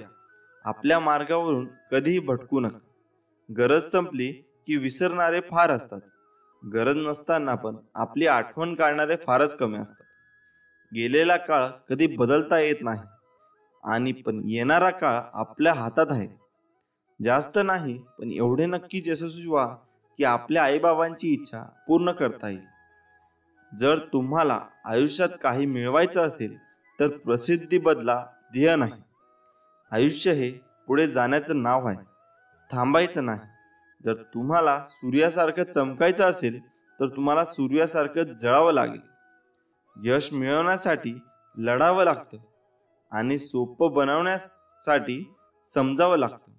आपल्या मार्गावरून कधीही भटकू नका. गरज संपली की विसरणारे फार असतात. गरज नसताना पण आपली आठवण काढणारे फारच कमी असतात. गेलेला काळ कधी बदलता येत नाही आणि पण येणारा काळ आपल्या हातात आहे. जास्त नाही पण एवढे नक्कीच यशस्वी व्हा की आपल्या आईबाबांची इच्छा पूर्ण करता येईल. जर तुम्हाला आयुष्यात काही मिळवायचं असेल तर प्रसिद्धी बदला, ध्येय नाही. आयुष्य हे पुढे जाण्याचं नाव आहे, थांबायचं नाही. जर तुम्हाला सूर्यासारखं चमकायचं असेल तर तुम्हाला सूर्यासारखं जळावं लागेल. यश मिळवण्यासाठी लढावं लागतं आणि सोपं बनवण्यासाठी समजावं लागतं.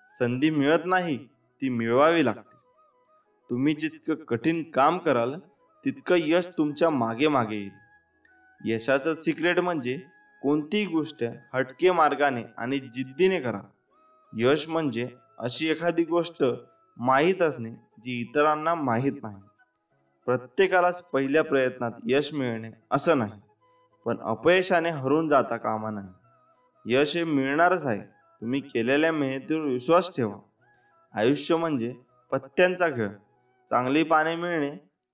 संधी मिळत नाही, ती मिळवावी लागते. तुम्ही जितकं कठीण काम कराल तितकं यश तुमच्या मागे मागे येईल. यशाचं सिक्रेट म्हणजे कोणतीही गोष्ट हटके मार्गाने आणि जिद्दीने करा. यश म्हणजे अशी एखादी गोष्ट माहीत असणे जी इतरांना माहीत नाही. प्रत्येकालाच पहिल्या प्रयत्नात यश मिळणे असं नाही, पण अपयशाने हरून जाता कामा नाही. यश हे मिळणारच आहे. तुम्ही केलेल्या मेहनतीवर विश्वास ठेवा. आयुष्य म्हणजे पत्त्यांचा खेळ. चांगली पाने मिळणे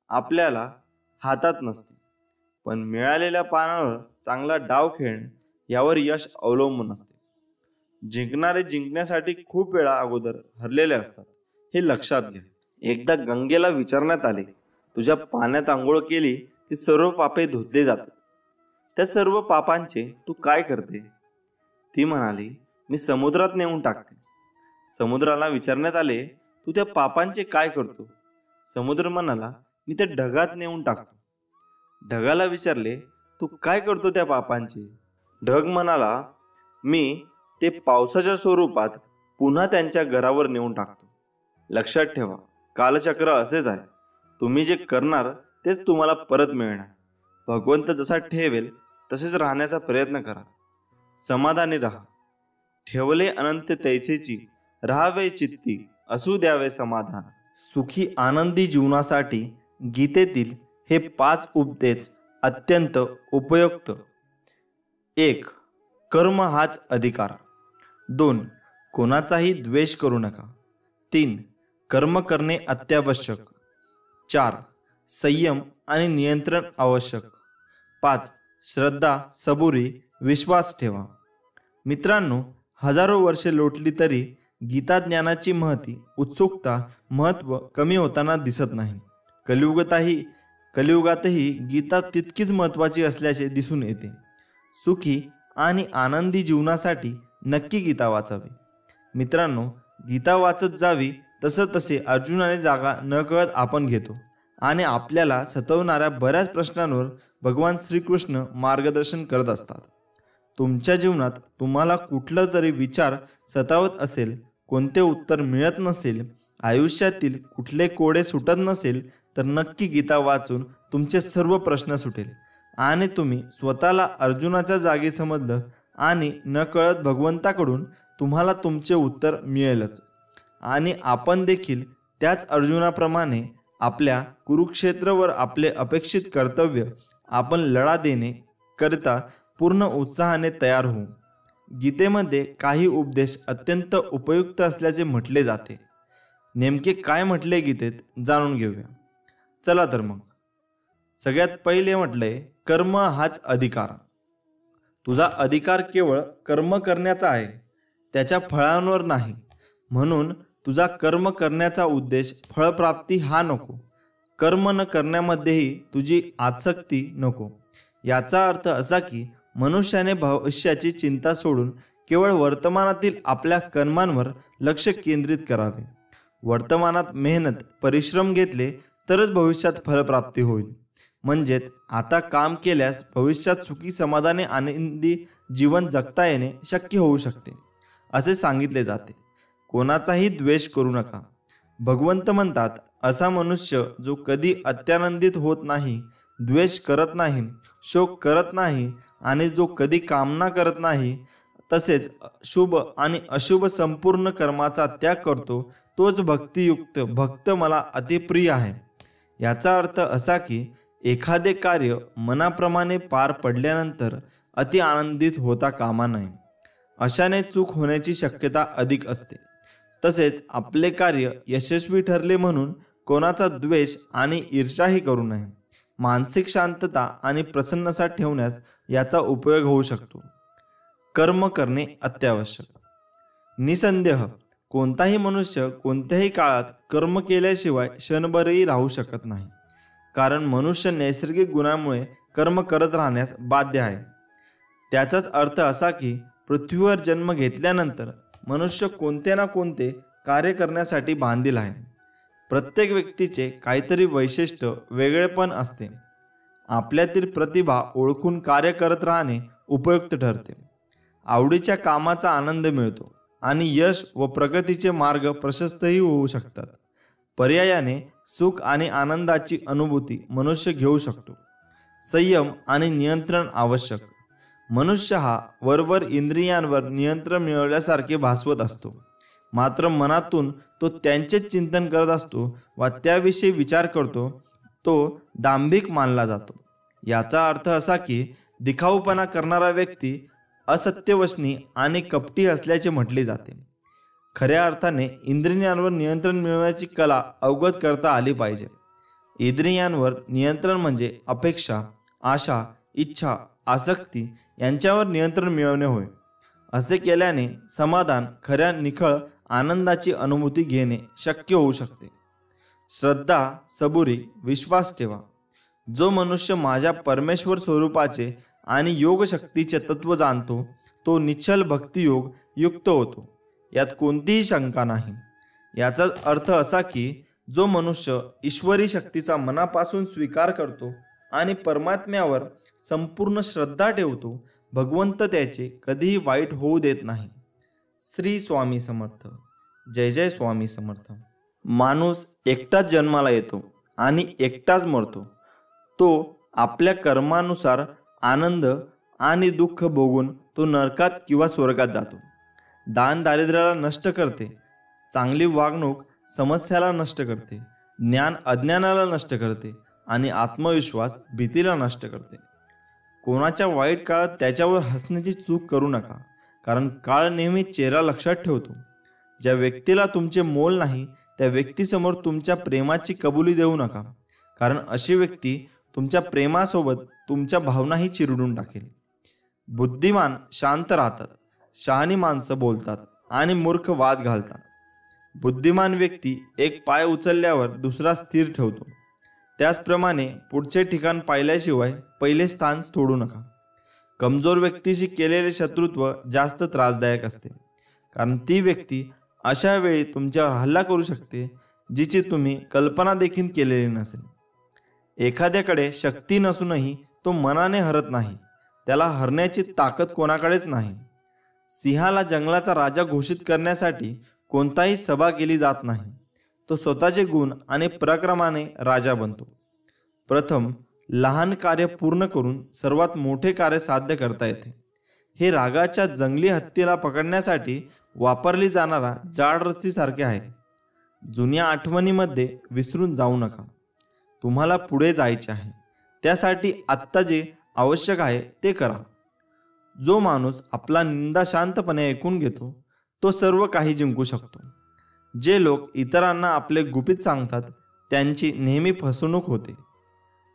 आपल्याला हातात नसते, पण मिळालेल्या पानावर चांगला डाव खेळणे यावर यश अवलंबून असते. जिंकणारे जिंकण्यासाठी खूप वेळा अगोदर हरलेले असतात, हे लक्षात घ्या. एकदा गंगेला विचारण्यात आले, तुझ्या पाण्यात आंघोळ केली की सर्व पापे धुतले जातात, त्या सर्व पापांचे तू काय करते? ती म्हणाली, मी समुद्रात नेऊन टाकते. समुद्राला विचारण्यात आले, तू त्या पापांचे काय करतो? समुद्र म्हणाला, मी ते ढगात नेऊन टाकतो. ढगाला विचारले, तू काय करतो त्या पापांचे? ढग म्हणाला, मी ते पावसाच्या स्वरूपात पुन्हा त्यांच्या घरावर नेऊन टाकतो. लक्षात ठेवा, कालचक्र असेच आहे. तुम्ही जे करणार तेच तुम्हाला परत मिळणार. भगवंत जसा ठेवेल तसेच राहण्याचा प्रयत्न करा. समाधानी राहा. ठेवले अनंत तैसेची, राहावे चित्ती, असू द्यावे समाधान. सुखी आनंदी जीवनासाठी गीतेतील हे 5 उपदेश अत्यंत उपयुक्त. 1. कर्म हाच अधिकार. 2. कोणाचाही द्वेष करू नका. 3. कर्म करणे अत्यावश्यक. 4. संयम आणि नियंत्रण आवश्यक. 5. श्रद्धा, सबुरी, विश्वास ठेवा. मित्रांनो, हजारो वर्षे लोटली तरी गीता ज्ञानाची उत्सुकता, महत्त्व कमी होताना दिसत नाही. कलियुगातही गीता तितकीच महत्त्वाची असल्याचे दिसून येते. सुखी आणि आनंदी जीवनासाठी नक्की गीता वाचावी. मित्रांनो, गीता वाचत जावी तसे अर्जुनाने जागा नकळत आपण घेतो आणि आपल्याला सतवणाऱ्या बऱ्याच प्रश्नांवर भगवान श्रीकृष्ण मार्गदर्शन करत असतात. तुमच्या जीवनात तुम्हाला कुठलं तरी विचार सतावत असेल, कोणते उत्तर मिळत नसेल, आयुष्यातील कुठले कोडे सुटत नसेल तर नक्की गीता वाचून तुमचे सर्व प्रश्न सुटेल आणि तुम्ही स्वतःला अर्जुनाच्या जागी समजलं आणि नकळत भगवंताकडून तुम्हाला तुमचे उत्तर मिळेलच. आणि आपण देखील त्याच अर्जुनाप्रमाणे आपल्या कुरुक्षेत्रावर आपले अपेक्षित कर्तव्य आपण लढा देणे करता पूर्ण उत्साहाने तयार होऊ. गीतेमध्ये काही उपदेश अत्यंत उपयुक्त असल्याचे म्हटले जाते. नेमके काय म्हटले गीतेत जाणून घेऊया. चला तर मग. सगळ्यात पहिले म्हटलंय, कर्म हाच अधिकार. तुझा अधिकार केवळ कर्म करण्याचा आहे, त्याच्या फळांवर नाही. म्हणून तुझा कर्म करण्याचा उद्देश फळप्राप्ती हा नको. कर्म न करण्यामध्येही तुझी आसक्ती नको. याचा अर्थ असा की मनुष्याने भविष्याची चिंता सोडून केवळ वर्तमानातील आपल्या कर्मांवर लक्ष केंद्रित करावे. वर्तमानात मेहनत, परिश्रम घेतले तरच भविष्यात फलप्राप्ती होईल. म्हणजेच आता काम केल्यास भविष्यात सुखी, समाधानी, आनंदी जीवन जगता येणे शक्य होऊ शकते. असे सांगितले जाते. कोणाचाही द्वेष करू नका. भगवंत म्हणतात, असा मनुष्य जो कधी अत्यानंदित होत नाही, द्वेष करत नाही, शोक करत नाही आणि जो कधी कामना करत नाही, तसेच शुभ आणि अशुभ संपूर्ण कर्माचा त्याग करतो, तोच भक्तियुक्त भक्त मला अतिप्रिय आहे. याचा अर्थ असा की एखादे कार्य मनाप्रमाणे पार पडल्यानंतर अति आनंदित होता कामा नये. अशाने चूक होण्याची शक्यता अधिक असते. तसेच आपले कार्य यशस्वी ठरले म्हणून कोणाचा द्वेष आणि ईर्ष्याही करू नये. मानसिक शांतता आणि प्रसन्नता ठेवण्यास याचा उपयोग होऊ शकतो. कर्म करणे अत्यावश्यक. निसंदेह कोणताही मनुष्य कोणत्याही काळात कर्म केल्याशिवाय क्षणभरही राहू शकत नाही. कारण मनुष्य नैसर्गिक गुणामुळे कर्म करत राहण्यास बाध्य आहे. त्याचाच अर्थ असा की पृथ्वीवर जन्म घेतल्यानंतर मनुष्य कोणते ना कोणते कार्य करण्यासाठी बांधील आहे. प्रत्येक व्यक्तीचे काहीतरी वैशिष्ट्य वेगळेपण असते. आपल्यातील प्रतिभा ओळखून कार्य करत राहणे उपयुक्त ठरते. आवडीच्या कामाचा आनंद मिळतो आणि यश व प्रगतीचे मार्ग प्रशस्तही होऊ शकतात. पर्यायाने सुख आणि आनंदाची अनुभूती मनुष्य घेऊ शकतो. संयम आणि नियंत्रण आवश्यक. मनुष्य हा वरवर इंद्रियांवर नियंत्रण मिळवल्यासारखे भासवत असतो, मात्र मनातून तो त्यांचेच चिंतन करत असतो व त्याविषयी विचार करतो, तो दांभिक मानला जातो. याचा अर्थ असा की दिखाऊपणा करणारा व्यक्ती असत्यवचनी आणि कपटी असल्याचे म्हटले जाते. खऱ्या अर्थाने इंद्रियांवर नियंत्रण मिळवण्याची कला अवगत करता आली पाहिजे. इंद्रियांवर नियंत्रण म्हणजे अपेक्षा, आशा, इच्छा, आसक्ती यांच्यावर नियंत्रण मिळवणे होय. असे केल्याने समाधान, खऱ्या निखळ आनंदाची अनुभूती घेणे शक्य होऊ शकते. श्रद्धा, सबुरी, विश्वास ठेवा. जो मनुष्य माझ्या परमेश्वर स्वरूपाचे आणि योगशक्तीचे तत्व जाणतो, तो निश्चल भक्तियोग युक्त होतो. यात कोणतीही शंका नाही. याचा अर्थ असा की जो मनुष्य ईश्वरी शक्तीचा मनापासून स्वीकार करतो आणि परमात्म्यावर संपूर्ण श्रद्धा ठेवतो, भगवंत त्याचे कधीही वाईट होऊ देत नाही. श्री स्वामी समर्थ. जय जय स्वामी समर्थ. माणूस एकटाच जन्माला येतो आणि एकटाच मरतो. तो आपल्या कर्मानुसार आनंद आणि दुःख भोगून तो नरकात किंवा स्वर्गात जातो. दान दारिद्र्याला नष्ट करते, चांगली वागणूक समस्याला नष्ट करते, ज्ञान अज्ञानाला नष्ट करते आणि आत्मविश्वास भीतीला नष्ट करते. कोणाच्या वाईट काळात त्याच्यावर हसण्याची चूक करू नका, कारण काळ नेहमी चेहरा लक्षात ठेवतो. ज्या व्यक्तीला तुमचे मोल नाही त्या व्यक्तीसमोर तुमच्या प्रेमाची कबुली देऊ नका, कारण अशी व्यक्ती तुमच्या प्रेमासोबत तुमच्या भावनाही चिरडून टाकेल. बुद्धिमान शांत राहतात, शहाणी माणसं बोलतात आणि मूर्ख वाद घालतात. बुद्धिमान व्यक्ती एक पाय उचलल्यावर दुसरा स्थिर ठेवतो. त्याचप्रमाणे पुढचे ठिकाण पाहिल्याशिवाय पहिले स्थान सोडू नका. कमजोर व्यक्तीशी केलेले शत्रुत्व जास्त त्रासदायक असते, कारण ती व्यक्ती अशा वेळी तुमच्यावर हल्ला करू शकते जिची तुम्ही कल्पना देखील केलेली नसेल. एखाद्याकडे शक्ती नसूनही तो मनाने हरत नाही, त्याला हरण्याची ताकद कोणाकडेच नाही. सिंहाला जंगलाचा राजा घोषित करण्यासाठी कोणताही सभा केली जात नाही. तो स्वतःचे गुण आणि पराक्रमाने राजा बनतो. प्रथम लहान कार्य पूर्ण करून सर्वात मोठे कार्य साध्य करता येते. हे रागाच्या जंगली हत्तीला पकडण्यासाठी वापरली जाणारा जाड रस्सीसारखे आहे. जुन्या आठवणीमध्ये विसरून जाऊ नका. तुम्हाला पुढे जायचे आहे, त्यासाठी आत्ता जे आवश्यक आहे ते करा. जो माणूस आपला निंदा शांतपणे ऐकून घेतो, तो सर्व काही जिंकू शकतो. जे लोक इतरांना आपले गुपित सांगतात त्यांची नेहमी फसवणूक होते.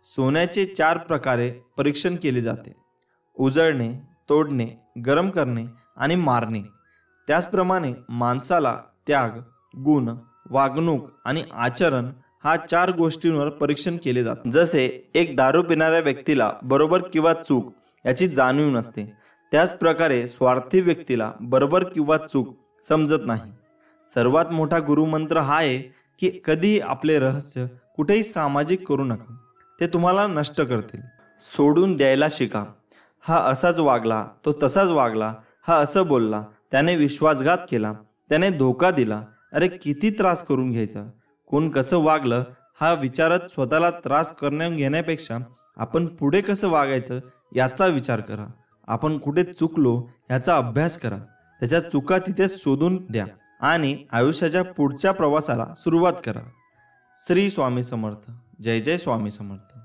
सोन्याचे 4 प्रकारे परीक्षण केले जाते: उजळणे, तोडणे, गरम करणे आणि मारणे. त्याचप्रमाणे माणसाला त्याग, गुण, वागणूक आणि आचरण हा 4 गोष्टींवर परीक्षण केले जाते. जसे एक दारू पिणाऱ्या व्यक्तीला बरोबर किंवा चूक याची जाणीव नसते, त्याच प्रकारे स्वार्थी व्यक्तीला बरोबर किंवा चूक समजत नाही. सर्वात मोठा गुरुमंत्र हा आहे की कधीही आपले रहस्य कुठेही सामाजिक करू नका, ते तुम्हाला नष्ट करतील. सोडून द्यायला शिका. हा असाच वागला, तो तसाच वागला, हा असं बोलला, त्याने विश्वासघात केला, त्याने धोका दिला. अरे किती त्रास करून घ्यायचा. कोण कसं वागलं हा विचारत स्वतःला त्रास करून घेण्यापेक्षा आपण पुढे कसं वागायचं याचा विचार करा. आपण कुठे चुकलो याचा अभ्यास करा, त्याच्या चुका तिथे शोधून द्या आणि आयुष्याच्या पुढच्या प्रवासाला सुरुवात करा. श्री स्वामी समर्थ. जय जय स्वामी समर्थ.